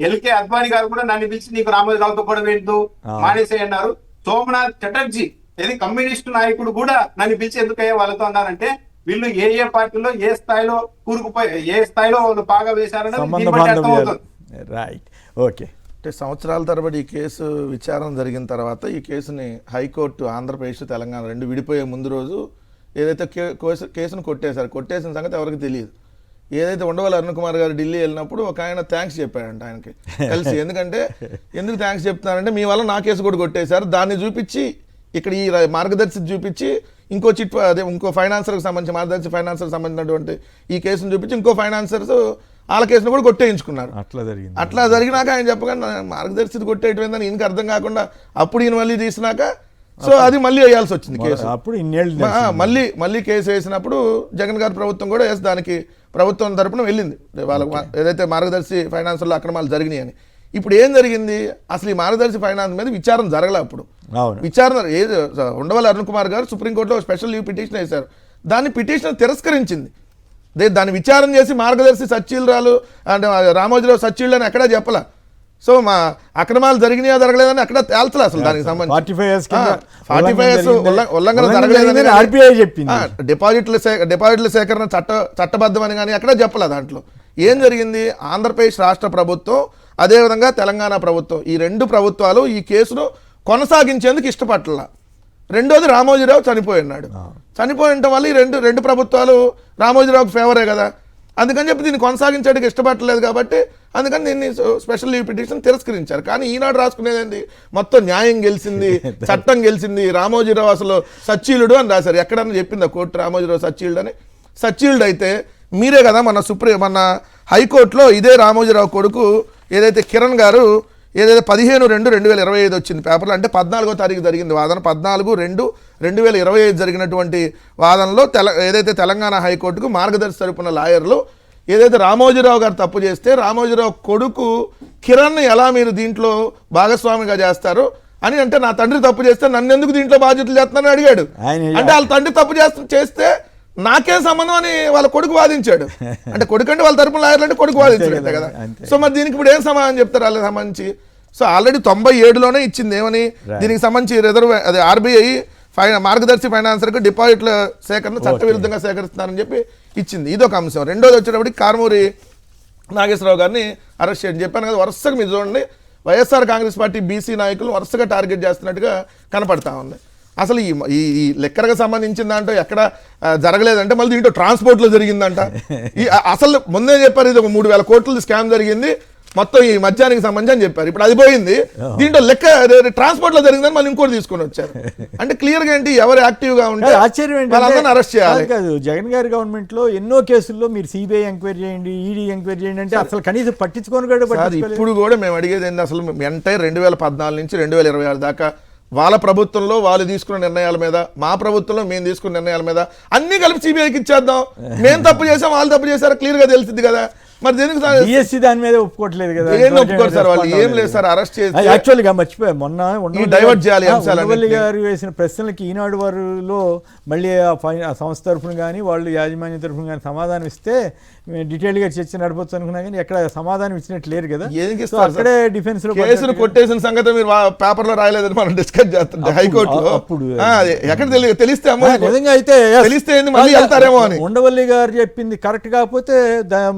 ఎల్కే అద్వానీ గారు కూడా నన్ను పిలిచి నీకు రామోజీరావుతో కూడా వెళ్తూ మానేసే అన్నారు. సోమనాథ్ చటర్జీ ఏది కమ్యూనిస్టు నాయకుడు కూడా నన్ను పిలిచి ఎందుకయ్యా వాళ్ళతో అన్నారంటే వీళ్ళు ఏ ఏ పార్టీలో ఏ స్థాయిలో కూరుకుపోయి ఏ స్థాయిలో వాళ్ళు బాగా వేశారని. రైట్. ఓకే. అంటే సంవత్సరాల తరబడి ఈ కేసు విచారణ జరిగిన తర్వాత ఈ కేసుని హైకోర్టు ఆంధ్రప్రదేశ్ తెలంగాణ రెండు విడిపోయే ముందు రోజు ఏదైతే కేసును కొట్టేసిన సంగతి ఎవరికి తెలియదు. ఏదైతే ఉండవల్లి అరుణ్ కుమార్ గారు ఢిల్లీ వెళ్ళినప్పుడు ఒక ఆయన థ్యాంక్స్ చెప్పాడంట ఆయనకి కలిసి. ఎందుకు థ్యాంక్స్ చెప్తున్నారంటే మీ వల్ల నా కేసు కూడా కొట్టేశారు, దాన్ని చూపించి ఇక్కడ ఈ మార్గదర్శి చూపించి ఇంకో ఫైనాన్సర్కి సంబంధించి మార్గదర్శి ఫైనాన్సర్కి సంబంధించినటువంటి ఈ కేసును చూపించి ఇంకో ఫైనాన్సర్స్ వాళ్ళ కేసును కూడా కొట్టేయించుకున్నారు. అట్లా జరిగినాక ఆయన చెప్పగానే మార్గదర్శి కొట్టేయటం ఈయనకి అర్థం కాకుండా అప్పుడు ఈయన మళ్ళీ తీసినాక సో అది మళ్ళీ వేయాల్సి వచ్చింది కేసు. అప్పుడు మళ్ళీ కేసు వేసినప్పుడు జగన్ గారి ప్రభుత్వం కూడా దానికి ప్రభుత్వం తరపున వెళ్ళింది, వాళ్ళకి ఏదైతే మార్గదర్శి ఫైనాన్స్లో అక్రమాలు జరిగినాయి అని. ఇప్పుడు ఏం జరిగింది, అసలు ఈ మార్గదర్శి ఫైనాన్స్ మీద విచారణ జరగలే. అప్పుడు విచారణ ఉండవల్లి అరుణ్ కుమార్ గారు సుప్రీంకోర్టులో స్పెషల్ లీవ్ పిటిషన్ వేశారు, దాన్ని పిటిషన్ తిరస్కరించింది. దాన్ని విచారణ చేసి మార్గదర్శి సచ్చీలరాలు అంటే రామోజీరావు సచ్చీళ్ళు అని ఎక్కడా చెప్పలే. సో మా అక్రమాలు జరిగినాయా జరగలేదని అక్కడ తేల్చలే అసలు దానికి సంబంధించి 45 years ఉల్లంఘన జరగలేదని ఆర్బీఐ చెప్పింది. డిపాజిట్ల సేకరణ చట్టబద్ధమని కానీ ఎక్కడా చెప్పలే. దాంట్లో ఏం జరిగింది, ఆంధ్రప్రదేశ్ రాష్ట్ర ప్రభుత్వం అదేవిధంగా తెలంగాణ ప్రభుత్వం ఈ రెండు ప్రభుత్వాలు ఈ కేసును కొనసాగించేందుకు ఇష్టపడలా. రెండోది రామోజీరావు చనిపోయినాడు, చనిపోయటం వల్ల ఈ రెండు ప్రభుత్వాలు రామోజీరావుకి ఫేవరే కదా, అందుకని చెప్పి దీన్ని కొనసాగించడానికి ఇష్టపడలేదు. కాబట్టి అందుకని దీన్ని స్పెషల్ లీవ్ పిటిషన్ తిరస్కరించారు. కానీ ఈనాడు రాసుకునేది మొత్తం న్యాయం గెలిచింది, చట్టం గెలిచింది, రామోజీరావు అసలు సచ్చీలుడు అని రాశారు. ఎక్కడన్నా చెప్పిందా కోర్టు రామోజీరావు సచ్చీలుడు అని? సచ్చీలుడు అయితే మీరే కదా మన హైకోర్టులో ఇదే రామోజీరావు కొడుకు ఏదైతే కిరణ్ గారు ఏదైతే 15/2/2025 వచ్చింది పేపర్లో, అంటే 14వ తారీఖు జరిగింది వాదన. 14/2/2025 జరిగినటువంటి వాదనలో ఏదైతే తెలంగాణ హైకోర్టుకు మార్గదర్శి తరపున లాయర్లు ఏదైతే రామోజీరావు గారు తప్పు చేస్తే రామోజీరావు కొడుకు కిరణ్ ఎలా మీరు దీంట్లో భాగస్వామిగా చేస్తారు అని, అంటే నా తండ్రి తప్పు చేస్తే నన్ను ఎందుకు దీంట్లో బాధ్యతలు చేస్తున్నారని అడిగాడు. అంటే వాళ్ళ తండ్రి తప్పు చేస్తే నాకేం సంబంధం అని వాళ్ళ కొడుకు వాదించాడు. అంటే కొడుకు అంటే వాళ్ళ తరపున లాయర్లు అంటే కొడుకు వాదించాడు కదా. సో మరి దీనికి ఇప్పుడు ఏం సమాధానం చెప్తారు వాళ్ళకి సంబంధించి? సో ఆల్రెడీ 97లోనే ఇచ్చింది ఏమని, దీనికి సంబంధించి అదే ఆర్బీఐ మార్గదర్శి ఫైనాన్సర్కు డిపాజిట్ల సేకరణ చట్టవిరుద్ధంగా సేకరిస్తున్నారని చెప్పి ఇచ్చింది. ఇదొక అంశం. రెండోది వచ్చేటప్పటికి కారుమూరి నాగేశ్వరరావు గారిని అరెస్ట్ చేయడం చెప్పాను కదా. వరుసగా మీరు చూడండి, వైఎస్ఆర్ కాంగ్రెస్ పార్టీ బీసీ నాయకులు వరుసగా టార్గెట్ చేస్తున్నట్టుగా కనపడతా ఉంది. అసలు ఈ లెక్కరకు సంబంధించిన దాంట్లో ఎక్కడ జరగలేదంటే మళ్ళీ దీంట్లో ట్రాన్స్పోర్ట్లో జరిగిందంట. అసలు ముందే చెప్పారు ఇది ఒక 3,000 కోట్ల స్కామ్ జరిగింది మొత్తం ఈ మద్యానికి సంబంధించి అని చెప్పారు. ఇప్పుడు అది పోయింది, దీంట్లో లెక్క ట్రాన్స్పోర్ట్ లో జరిగిందని మళ్ళీ ఇంకోటి తీసుకొని వచ్చారు. అంటే క్లియర్ గా ఏంటి, ఎవరు యాక్టివ్ గా ఉంటే ఆశ్చర్యం అరెస్ట్ చేయాలి. కాదు, జగన్ గారి గవర్నమెంట్ లో ఎన్నో కేసుల్లో మీరు సిబిఐ ఎంక్వైరీ చేయండి, ఈడీ ఎంక్వైరీ చేయండి అంటే అసలు కనీసం పట్టించుకొని కూడా. ఇప్పుడు కూడా మేము అడిగేది ఏంటి, అసలు ఎంటైర్ 2014 నుంచి 2026 దాకా వాళ్ళ ప్రభుత్వంలో వాళ్ళు తీసుకున్న నిర్ణయాల మీద, మా ప్రభుత్వంలో మేము తీసుకున్న నిర్ణయాల మీద అన్ని కలిపి సిబిఐకి ఇచ్చేద్దాం. మేము తప్పు చేసాం, వాళ్ళు తప్పు చేశారు, క్లియర్ గా తెలిసింది కదా. మరి దేనికి దాని మీద ఒప్పుకోవట్లేదు కదా. ఏం ఒప్పుకోరు సార్, వాళ్ళు ఏం లేదు సార్. అరెస్ట్ చేసి యాక్చువల్గా మర్చిపోయా, మొన్న డైవర్ట్ చేయాలి ఉండవల్లి గారు వేసిన ప్రశ్నలకి ఈనాడు వారిలో మళ్ళీ ఆ సంస్థ తరఫున కానీ వాళ్ళు యాజమాన్య తరఫున కానీ సమాధానం ఇస్తే డీటెయిల్గా చర్చ నడపచ్చు అనుకున్నా కానీ ఎక్కడ సమాధానం ఇచ్చినట్టు లేరు కదా. అక్కడే డిఫెన్స్ లో కేసును కొట్టేసిన సంగతి మీరు పేపర్ లో రాయలేదని మనం డిస్కస్ చేస్తుంటే హైకోర్టులో అప్పుడు ఎక్కడ తెలిస్తే నిజంగా అయితే తెలిస్తే మళ్ళీ వెళ్తారేమో అని. ఉండవల్లి గారు చెప్పింది కరెక్ట్ కాకపోతే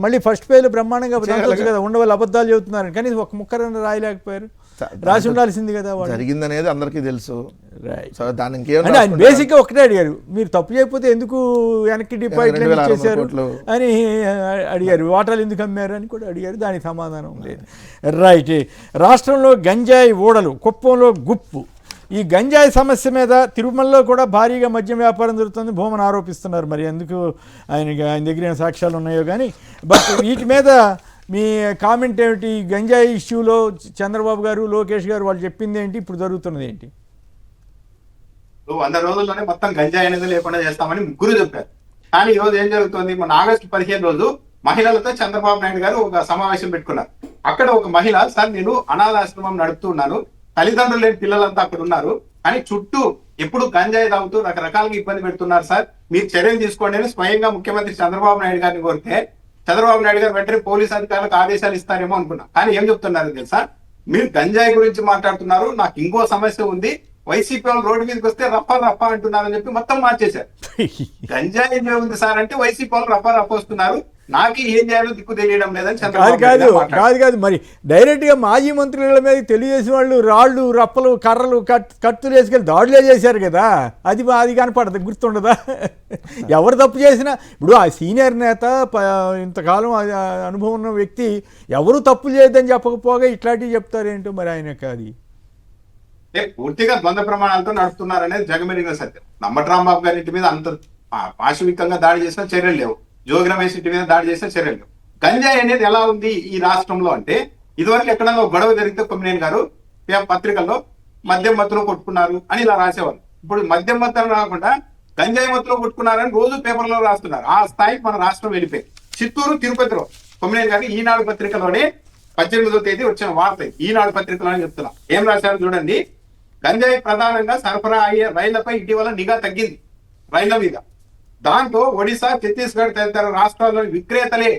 మళ్ళీ ఫస్ట్ పేజ్ బ్రహ్మాండంగా కదా ఉండవల్లి అబద్ధాలు చెబుతున్నారు కానీ ఒక ముక్కరని రాయలేకపోయారు, రాసి ఉండాల్సింది కదా. జరిగిందనేది అందరికీ తెలుసు. బేసిక్ గా ఒకటే అడిగారు, మీరు తప్పు చేయకపోతే ఎందుకు వెనక్కి డిపాజిట్ చేశారు అని అడిగారు, వాటాలు ఎందుకు అమ్మారు అని కూడా అడిగారు, దానికి సమాధానం లేదు. రైట్. రాష్ట్రంలో గంజాయి ఊడలు, కుప్పంలో గుప్పు. ఈ గంజాయి సమస్య మీద తిరుమలలో కూడా భారీగా మద్యం వ్యాపారం జరుగుతుంది, భూమని ఆరోపిస్తున్నారు. మరి ఎందుకు ఆయన దగ్గర ఏమైనా సాక్ష్యాలు ఉన్నాయో కానీ. బట్ వీటి మీద మీ కామెంట్ ఏమిటి? గంజాయి ఇష్యూలో చంద్రబాబు గారు, లోకేష్ గారు వాళ్ళు చెప్పింది ఏంటి, ఇప్పుడు జరుగుతున్నది ఏంటి? 100 రోజుల్లోనే మొత్తం గంజాయి అనేది లేకుండా చేస్తామని ముగ్గురు చెప్పారు. కానీ ఈ రోజు ఏం జరుగుతుంది, మన ఆగస్టు 15 రోజు మహిళలతో చంద్రబాబు నాయుడు గారు ఒక సమావేశం పెట్టుకున్నారు. అక్కడ ఒక మహిళ, సార్ నేను అనాథాశ్రమం నడుపుతున్నాను, తల్లిదండ్రులు లేని పిల్లలంతా అక్కడ ఉన్నారు, కానీ చుట్టూ ఎప్పుడు గంజాయి తాగుతూ రకరకాలుగా ఇబ్బంది పెడుతున్నారు సార్, మీరు చర్యలు తీసుకోండి అని స్వయంగా ముఖ్యమంత్రి చంద్రబాబు నాయుడు గారిని కోరితే చంద్రబాబు నాయుడు గారు వెంటనే పోలీసు అధికారులకు ఆదేశాలు ఇస్తారేమో అనుకున్నా. కానీ ఏం చెప్తున్నారు తెలుసా, మీరు గంజాయి గురించి మాట్లాడుతున్నారు, నాకు ఇంకో సమస్య ఉంది, వైసీపీ వాళ్ళు రోడ్డు మీదకి వస్తే రప్ప అంటున్నారని చెప్పి మొత్తం మార్చేశారు. గంజాయి ఏం ఉంది సార్ అంటే వైసీపీ వాళ్ళు రప్ప వస్తున్నారు, నాకు ఏం చేయాలో దిక్కు తెలియడం లేదని కాదు మరి డైరెక్ట్ గా మాజీ మంత్రుల మీద తెలుగుదేశం వాళ్ళు రాళ్ళు రప్పలు కర్రలు కత్తులు వేసుకెళ్ళి దాడులే చేశారు కదా, అది కనపడదు, గుర్తుండదా? ఎవరు తప్పు చేసినా ఇప్పుడు ఆ సీనియర్ నేత ఇంతకాలం అనుభవం ఉన్న వ్యక్తి ఎవరు తప్పు చేయొద్దని చెప్పకపోగా ఇట్లాంటివి చెప్తారేంటో మరి ఆయనకు అది పూర్తిగా ద్వంద్వ ప్రమాణాలతో నడుస్తున్నారు అనేది జగమెరిగిన సత్యం. నంబటి రాంబాబు గారి ఇంటి మీద అంత పాశవికంగా దాడి చేసిన చర్యలు లేవు, జోగి రమేష్ ఇంటి మీద దాడి చేసిన చర్యలు లేవు. గంజాయి అనేది ఎలా ఉంది ఈ రాష్ట్రంలో అంటే, ఇదివరకు ఎక్కడన్నా గొడవ జరిగితే కొమ్మినేని గారు పత్రికల్లో మద్యం మత్తులో కొట్టుకున్నారు అని ఇలా రాసేవారు. ఇప్పుడు మద్యం మత్తులు రాకుండా గంజాయి మత్తులో కొట్టుకున్నారని రోజు పేపర్లో రాస్తున్నారు. ఆ స్థాయికి మన రాష్ట్రం వెళ్ళిపోయి చిత్తూరు తిరుపతిలో కొమ్మినేని గారు ఈనాడు పత్రికలోనే 18వ తేదీ వచ్చిన వార్త, ఈనాడు పత్రికలోనే చెప్తున్నా, ఏం రాశారు చూడండి. గంజాయి ప్రధానంగా సరఫరా అయ్యే రైళ్లపై ఇటీవల నిఘా తగ్గింది, రైళ్ల మీద. దాంతో ఒడిశా, ఛత్తీస్గఢ్ తదితర రాష్ట్రాల్లోని విక్రేతలే,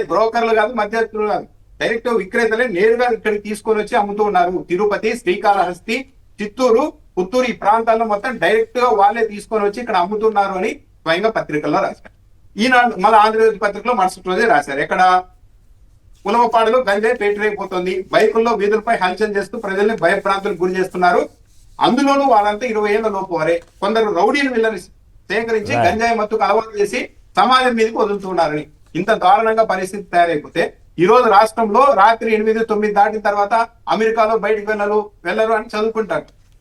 బ్రోకర్లు కాదు, మధ్యవర్తులు కాదు, డైరెక్ట్ విక్రేతలే నేరుగా ఇక్కడికి తీసుకొని వచ్చి అమ్ముతూ ఉన్నారు. తిరుపతి, శ్రీకాళహస్తి, చిత్తూరు, పుత్తూరు ఈ ప్రాంతాల్లో మొత్తం డైరెక్ట్ గా వాళ్ళే తీసుకొని వచ్చి ఇక్కడ అమ్ముతున్నారు అని స్వయంగా పత్రికల్లో రాశారు. ఈనాడు మళ్ళీ ఆంధ్రజ్యోతి పత్రికలో మరుసటి రోజే రాశారు. ఎక్కడ ఉలవపాడులో గంజాయి పేటరైపోతుంది, బైకుల్లో వీధులపై హల్చల్ చేస్తూ ప్రజల్ని భయభ్రాంతులకు గురి చేస్తున్నారు, అందులోనూ వాళ్ళంతా 20 ఏళ్ల లోపు వారే, కొందరు రౌడీలు వీళ్ళని సేకరించి గంజాయి మత్తుకు అలవాటు చేసి సమాజం మీదకి వదులుతున్నారని. ఇంత దారుణంగా పరిస్థితి తయారైపోతే ఈ రోజు రాష్ట్రంలో రాత్రి 8-9 దాటిన తర్వాత అమెరికాలో బయటకు వెళ్ళరు అని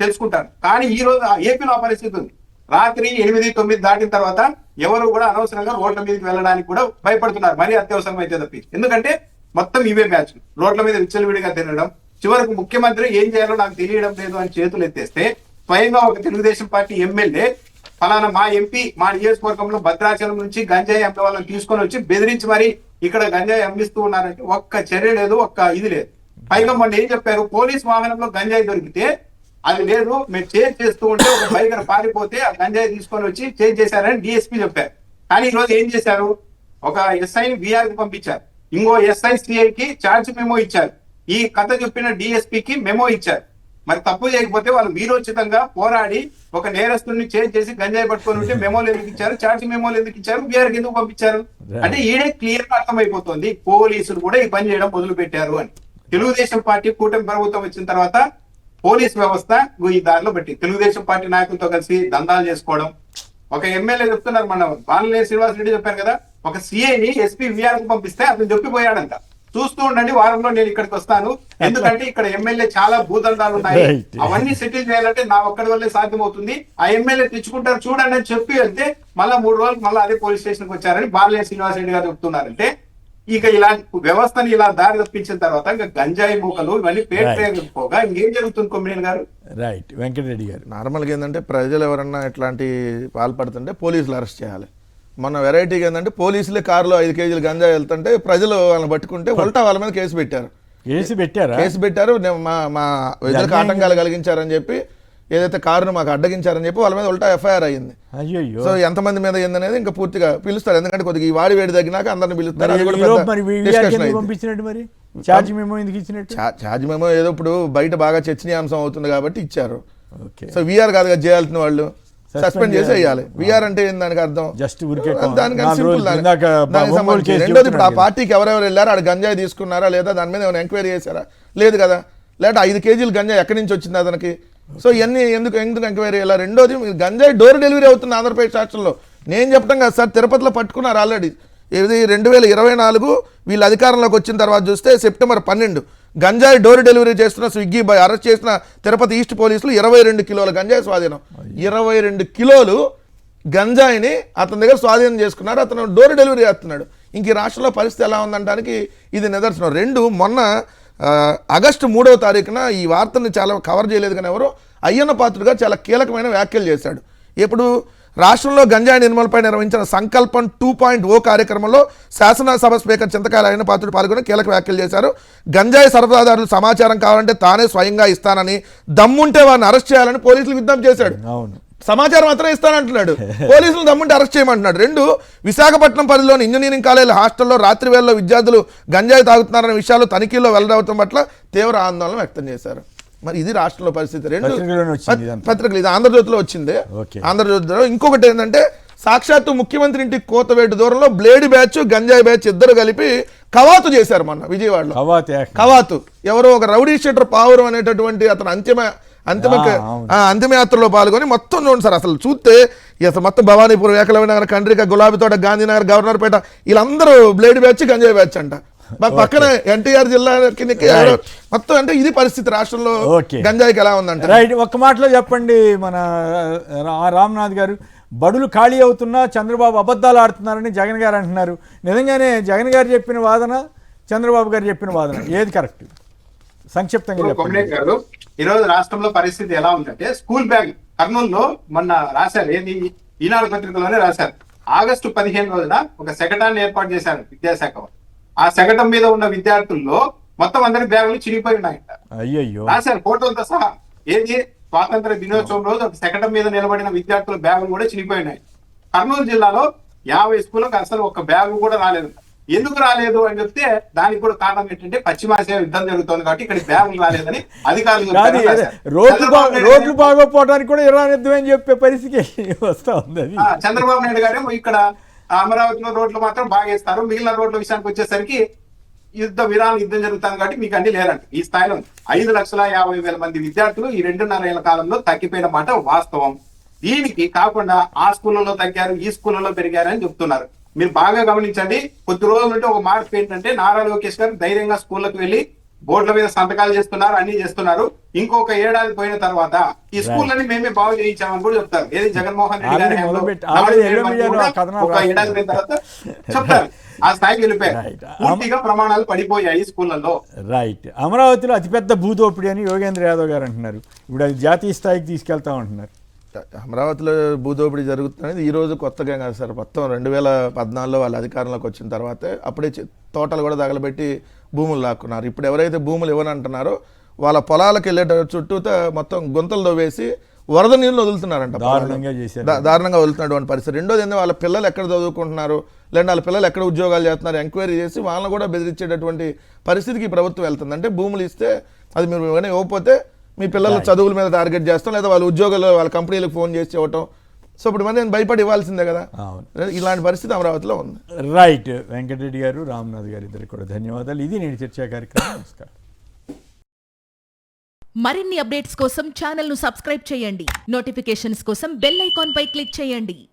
తెలుసుకుంటారు. కానీ ఈ రోజు ఏపీలో ఆ పరిస్థితి ఉంది. రాత్రి 8-9 దాటిన తర్వాత ఎవరు కూడా అనవసరంగా రోడ్ల మీదకి వెళ్ళడానికి కూడా భయపడుతున్నారు, మరీ అత్యవసరం అయితే తప్పి. ఎందుకంటే మొత్తం ఇవే బ్యాచ్ రోడ్ల మీద విచ్చలవిడిగా తిరగడం, చివరకు ముఖ్యమంత్రి ఏం చేయాలో నాకు తెలియడం లేదు అని చేతులు ఎత్తేస్తే స్వయంగా ఒక తెలుగుదేశం పార్టీ ఎమ్మెల్యే ఫలానా మా ఎంపీ మా నియోజకవర్గంలో భద్రాచలం నుంచి గంజాయి అమ్మే వాళ్ళని తీసుకొని వచ్చి బెదిరించి మరి ఇక్కడ గంజాయి అమ్మిస్తూ ఉన్నారంటే ఒక్క చర్య లేదు, ఒక్క ఇది లేదు. పైగా మొన్న ఏం చెప్పారు, పోలీస్ వాహనంలో గంజాయి దొరికితే అది లేదు, మేము చేంజ్ చేస్తూ ఉంటే ఒక బైకర్ పారిపోతే ఆ గంజాయి తీసుకొని వచ్చి చేంజ్ చేశారని డిఎస్పీ చెప్పారు. కానీ ఈ రోజు ఏం చేశారు, ఒక ఎస్ఐని బీఆర్ కి పంపించారు, ఇంకో ఎస్ఐ సిఐకి ఛార్జ్ మెమో ఇచ్చారు, ఈ కథ చెప్పిన డిఎస్పీకి మెమో ఇచ్చారు. మరి తప్పు చేయకపోతే వాళ్ళు వీరోచితంగా పోరాడి ఒక నేరస్తుని చేంజ్ చేసి గంజాయి పట్టుకొని ఉంటే మెమోలు ఎందుకు ఇచ్చారు, ఛార్జ్ మెమోలు ఎందుకు ఇచ్చారు, బీఆర్కి ఎందుకు పంపించారు అంటే ఈడే క్లియర్ గా అర్థమైపోతుంది పోలీసులు కూడా ఈ పని చేయడం మొదలు పెట్టారు అని. తెలుగుదేశం పార్టీ కూటమి ప్రభుత్వం వచ్చిన తర్వాత పోలీస్ వ్యవస్థ ఈ దారిలో పెట్టి తెలుగుదేశం పార్టీ నాయకులతో కలిసి దందాలు చేసుకోవడం. ఒక ఎమ్మెల్యే చెప్తున్నారు, మన బాలినేని శ్రీనివాస్ రెడ్డి చెప్పారు కదా, ఒక సిఐని ఎస్పీ విఆర్ కు పంపిస్తే అతను చెప్పిపోయాడంట, చూస్తూ ఉండండి వారంలో నేను ఇక్కడికి వస్తాను, ఎందుకంటే ఇక్కడ ఎమ్మెల్యే చాలా భూదండాలు ఉన్నాయి, అవన్నీ సెటిల్ చేయాలంటే నా ఒక్కడి వల్లే సాధ్యమవుతుంది, ఆ ఎమ్మెల్యే తెచ్చుకుంటారు చూడండి అని చెప్పి వెళ్తే మళ్ళీ 3 రోజులు మళ్ళీ అదే పోలీస్ స్టేషన్ కి వచ్చారని బాలినేని శ్రీనివాస్ రెడ్డి గారు చెప్తున్నారంటే, ఇక ఇలాంటి వ్యవస్థని ఇలా దారి తప్పించిన తర్వాత ఇంకా గంజాయి మూకలు ఇవన్నీ పోగా ఇంకేం జరుగుతుంది కొమ్మినేని గారు? రైట్, వెంకటరెడ్డి గారు. నార్మల్గా ఏంటంటే ప్రజలు ఎవరన్నా ఇట్లాంటి పాల్పడుతుంటే పోలీసులు అరెస్ట్ చేయాలి. మన వెరైటీగా ఏంటంటే పోలీసులే కారులో 5 కేజీలు గంజాయి వెళ్తుంటే ప్రజలు వాళ్ళని పట్టుకుంటే ఉల్టా వాళ్ళ మీద కేసు పెట్టారు. మా విధులకు ఆటంకాలు కలిగించారని చెప్పి, ఏదైతే కారును మాకు అడ్డగించారని చెప్పి వాళ్ళ మీద ఉల్టా ఎఫ్ఐఆర్ అయ్యింది. సో ఎంతమంది మీద ఏందనేది ఇంకా పూర్తిగా పిలుస్తారు, ఎందుకంటే కొద్దిగా ఈ వాడి వేడి తగ్గినాక అందరిని పిలుస్తారు. ఛార్జ్ మెమో ఏదో ఇప్పుడు బయట బాగా చర్చనీయాంశం అవుతుంది కాబట్టి ఇచ్చారు. సో వీఆర్ కాదు కదా చేయాల్సిన వాళ్ళు, సస్పెండ్ చేసి వేయాలి. వీఆర్ అంటే దానికి అర్థం దానికని సింపుల్. దానికి సంబంధించి రెండోది, ఇప్పుడు ఆ పార్టీకి ఎవరెవరు వెళ్ళారు, ఆడ గంజాయి తీసుకున్నారా లేదా, దాని మీద ఏమైనా ఎంక్వైరీ చేశారా, లేదు కదా, లేదా 5 కేజీలు గంజాయి ఎక్కడి నుంచి వచ్చింది అతనికి, సో ఇవన్నీ ఎందుకు ఎంక్వైరీ చేయాలి. రెండోది, గంజాయి డోర్ డెలివరీ అవుతుంది ఆంధ్రప్రదేశ్ రాష్ట్రంలో. నేను చెప్పడం కదా సార్, తిరుపతిలో పట్టుకున్నారు ఆల్రెడీ. ఇది 2024 వీళ్ళు అధికారంలోకి వచ్చిన తర్వాత చూస్తే సెప్టెంబర్ 12 గంజాయి డోర్ డెలివరీ చేస్తున్న స్విగ్గీ బాయ్ అరెస్ట్ చేసిన తిరుపతి ఈస్ట్ పోలీసులు 22 కిలోల గంజాయి స్వాధీనం. 22 కిలోలు గంజాయిని అతని దగ్గర స్వాధీనం చేసుకున్నారు. అతను డోర్ డెలివరీ చేస్తున్నాడు. ఇంక ఈ రాష్ట్రంలో పరిస్థితి ఎలా ఉందంటానికి ఇది నిదర్శనం. 2 మొన్న ఆగస్టు 3వ తారీఖున ఈ వార్తని చాలా కవర్ చేయలేదు కానీ ఎవరు, అయ్యన్న పాత్రుడుగా చాలా కీలకమైన వ్యాఖ్యలు చేశాడు. ఇప్పుడు రాష్ట్రంలో గంజాయి నిర్మూలనపై నిర్వహించిన సంకల్పం 2.0 కార్యక్రమంలో శాసనసభ స్పీకర్ చింతకాయల అయ్యన్న పాత్రుడు పాల్గొని కీలక వ్యాఖ్యలు చేశారు. గంజాయి సరఫరాదారులు సమాచారం కావాలంటే తానే స్వయంగా ఇస్తానని, దమ్ముంటే వారిని అరెస్ట్ చేయాలని పోలీసులు విజ్ఞప్తి చేశాడు. అవును, సమాచారం మాత్రం ఇస్తానంటున్నాడు, పోలీసులు దమ్ముంటే అరెస్ట్ చేయమంటున్నాడు. 2, విశాఖపట్నం పరిధిలోని ఇంజనీరింగ్ కాలేజీల హాస్టల్లో రాత్రి వేళల్లో విద్యార్థులు గంజాయి తాగుతున్నారనే విషయాలు తనిఖీల్లో వెల్లడవడం పట్ల తీవ్ర ఆందోళన వ్యక్తం చేశారు. మరి ఇది రాష్ట్రంలో పరిస్థితి. 2 పత్రికలు, ఇది ఆంధ్రజ్యోతిలో వచ్చింది. ఆంధ్రజ్యోతిలో ఇంకొకటి ఏంటంటే, సాక్షాత్తు ముఖ్యమంత్రి ఇంటికి కోతవేటు దూరంలో బ్లేడ్ బ్యాచ్ గంజాయి బ్యాచ్ ఇద్దరు కలిపి కవాతు చేశారు మొన్న విజయవాడలో. కవాతు ఎవరో ఒక రౌడీ షీటర్ పావురం అనేటటువంటి అతను అంతిమయాత్రలో పాల్గొని మొత్తం చూడండి సార్, అసలు చూస్తే అసలు మొత్తం భవానీపురం, ఏకలవ్యనగర్, కండ్రిక, గులాబీతోట, గాంధీనగర్, గవర్నర్పేట వీళ్ళందరూ బ్లేడ్ బ్యాచ్ గంజాయి బ్యాచ్ అంట. పక్కన ఎన్టీఆర్ జిల్లా మొత్తం. అంటే ఇది పరిస్థితి రాష్ట్రంలో గంజాయికి ఎలా ఉందంటే. రైట్, ఒక్క మాటలో చెప్పండి మన రామ్నాథ్ గారు. బడులు ఖాళీ అవుతున్నా చంద్రబాబు అబద్ధాలు ఆడుతున్నారని జగన్ గారు అంటున్నారు. నిజంగానే జగన్ గారు చెప్పిన వాదన, చంద్రబాబు గారు చెప్పిన వాదన ఏది కరెక్ట్? సంక్షిప్తంగా చెప్పండి. ఈరోజు రాష్ట్రంలో పరిస్థితి ఎలా ఉందంటే, స్కూల్ బ్యాగ్ కర్నూలులో మొన్న రాశారు, ఏది ఈనాడు పత్రికలోనే రాశారు. ఆగస్టు 15 రోజున ఒక శకటాన్ని ఏర్పాటు చేశారు విద్యాశాఖ. ఆ శకటం మీద ఉన్న విద్యార్థుల్లో మొత్తం అందరి బ్యాగులు చిరిగిపోయి ఉన్నాయంట. అయ్యయ్యో, రాశారు ఫోటోలతో సహా. ఏది స్వాతంత్ర దినోత్సవం రోజు ఒక శకటం మీద నిలబడిన విద్యార్థుల బ్యాగులు కూడా చిరిగిపోయి ఉన్నాయి. కర్నూలు జిల్లాలో 50 స్కూళ్ళకు అసలు ఒక బ్యాగు కూడా రాలేదు. ఎందుకు రాలేదు అని చెప్తే దానికి కూడా కారణం ఏంటంటే పశ్చిమాసియా యుద్ధం జరుగుతుంది కాబట్టి ఇక్కడ బ్యాగులు రాలేదని అధికారులు. రోడ్లు బాగోపోవడానికి కూడా ఇరాన్ యుద్ధం అని చెప్పే పరిస్థితి వస్తా ఉంది. చంద్రబాబు నాయుడు గారేమో ఇక్కడ అమరావతిలో రోడ్లు మాత్రం బాగేస్తారు, మిగిలిన రోడ్ల విషయానికి వచ్చేసరికి యుద్ధం జరుగుతుంది కాబట్టి మీకు అన్ని లేరంట. ఈ స్థాయిలో 5,50,000 మంది విద్యార్థులు ఈ 2.5 ఏళ్ల కాలంలో తగ్గిపోయిన మాట వాస్తవం. దీనికి కాకుండా ఆ స్కూళ్ళలో తగ్గారు, ఈ స్కూళ్ళలో పెరిగారు అని చెప్తున్నారు. మీరు బాగా గమనించండి. కొద్ది రోజుల నుండి ఒక మార్పు ఏంటంటే, నారా లోకేష్ గారు ధైర్యంగా స్కూళ్ళకు వెళ్లి బోర్డుల మీద సంతకాలు చేస్తున్నారు, అన్ని చేస్తున్నారు. ఇంకొక ఏడాది పోయిన తర్వాత ఈ స్కూళ్ళని మేమే బాగు చేయించామని కూడా చెప్తారు. ఏది జగన్మోహన్ రెడ్డి గారి ఒక ఏడాది పోయిన తర్వాత చెప్తారు. ఆ స్థాయికి వెళ్ళిపోయారు. పూర్తిగా ప్రమాణాలు పడిపోయాయి స్కూళ్ళల్లో. రైట్. అమరావతిలో అతిపెద్ద భూదోపిడి అని యోగేంద్ర యాదవ్ గారు అంటున్నారు. ఇప్పుడు అది జాతీయ స్థాయికి తీసుకెళ్తామంటున్నారు. అమరావతిలో భూదోపిడీ జరుగుతున్నది ఈ రోజు కొత్తగా కాదు సార్. మొత్తం 2014లో వాళ్ళ అధికారంలోకి వచ్చిన తర్వాతే అప్పుడే తోటలు కూడా తగలబెట్టి భూములు లాక్కున్నారు. ఇప్పుడు ఎవరైతే భూములు ఇవ్వనంటున్నారో వాళ్ళ పొలాలకు వెళ్ళేట చుట్టూతో మొత్తం గుంతలు దవ్వేసి వరద నీళ్ళు వదులుతున్నారంట. దారుణంగా వదులుతున్నటువంటి పరిస్థితి. రెండోది ఏంటంటే, వాళ్ళ పిల్లలు ఎక్కడ చదువుకుంటున్నారు, లేదంటే వాళ్ళ పిల్లలు ఎక్కడ ఉద్యోగాలు చేస్తున్నారు ఎంక్వైరీ చేసి వాళ్ళని కూడా బెదిరించేటటువంటి పరిస్థితికి ప్రభుత్వం వెళ్తుంది. అంటే భూములు ఇస్తే అది మీరు ఇవ్వకపోతే మీ పిల్లల చదువుల మీద టార్గెట్ చేస్తాం, లేదా వాళ్ళ ఉద్యోగాలు వాళ్ళ కంపెనీలకు ఫోన్ చేసి ఇవ్వటం. సో ఇప్పుడు నేను భయపడి ఇవ్వాల్సిందే కదా. ఇలాంటి పరిస్థితి అమరావతిలో ఉంది. రైట్. వెంకటరెడ్డి గారు, రామ్నాథ్ గారు ఇద్దరికి కూడా ధన్యవాదాలు. ఇది నేటి చర్చా కార్యక్రమం. నమస్కారం. మరిన్ని అప్డేట్స్ కోసం ఛానల్ ను సబ్స్క్రైబ్ చేయండి. నోటిఫికేషన్స్ కోసం బెల్ ఐకాన్ పై క్లిక్ చేయండి.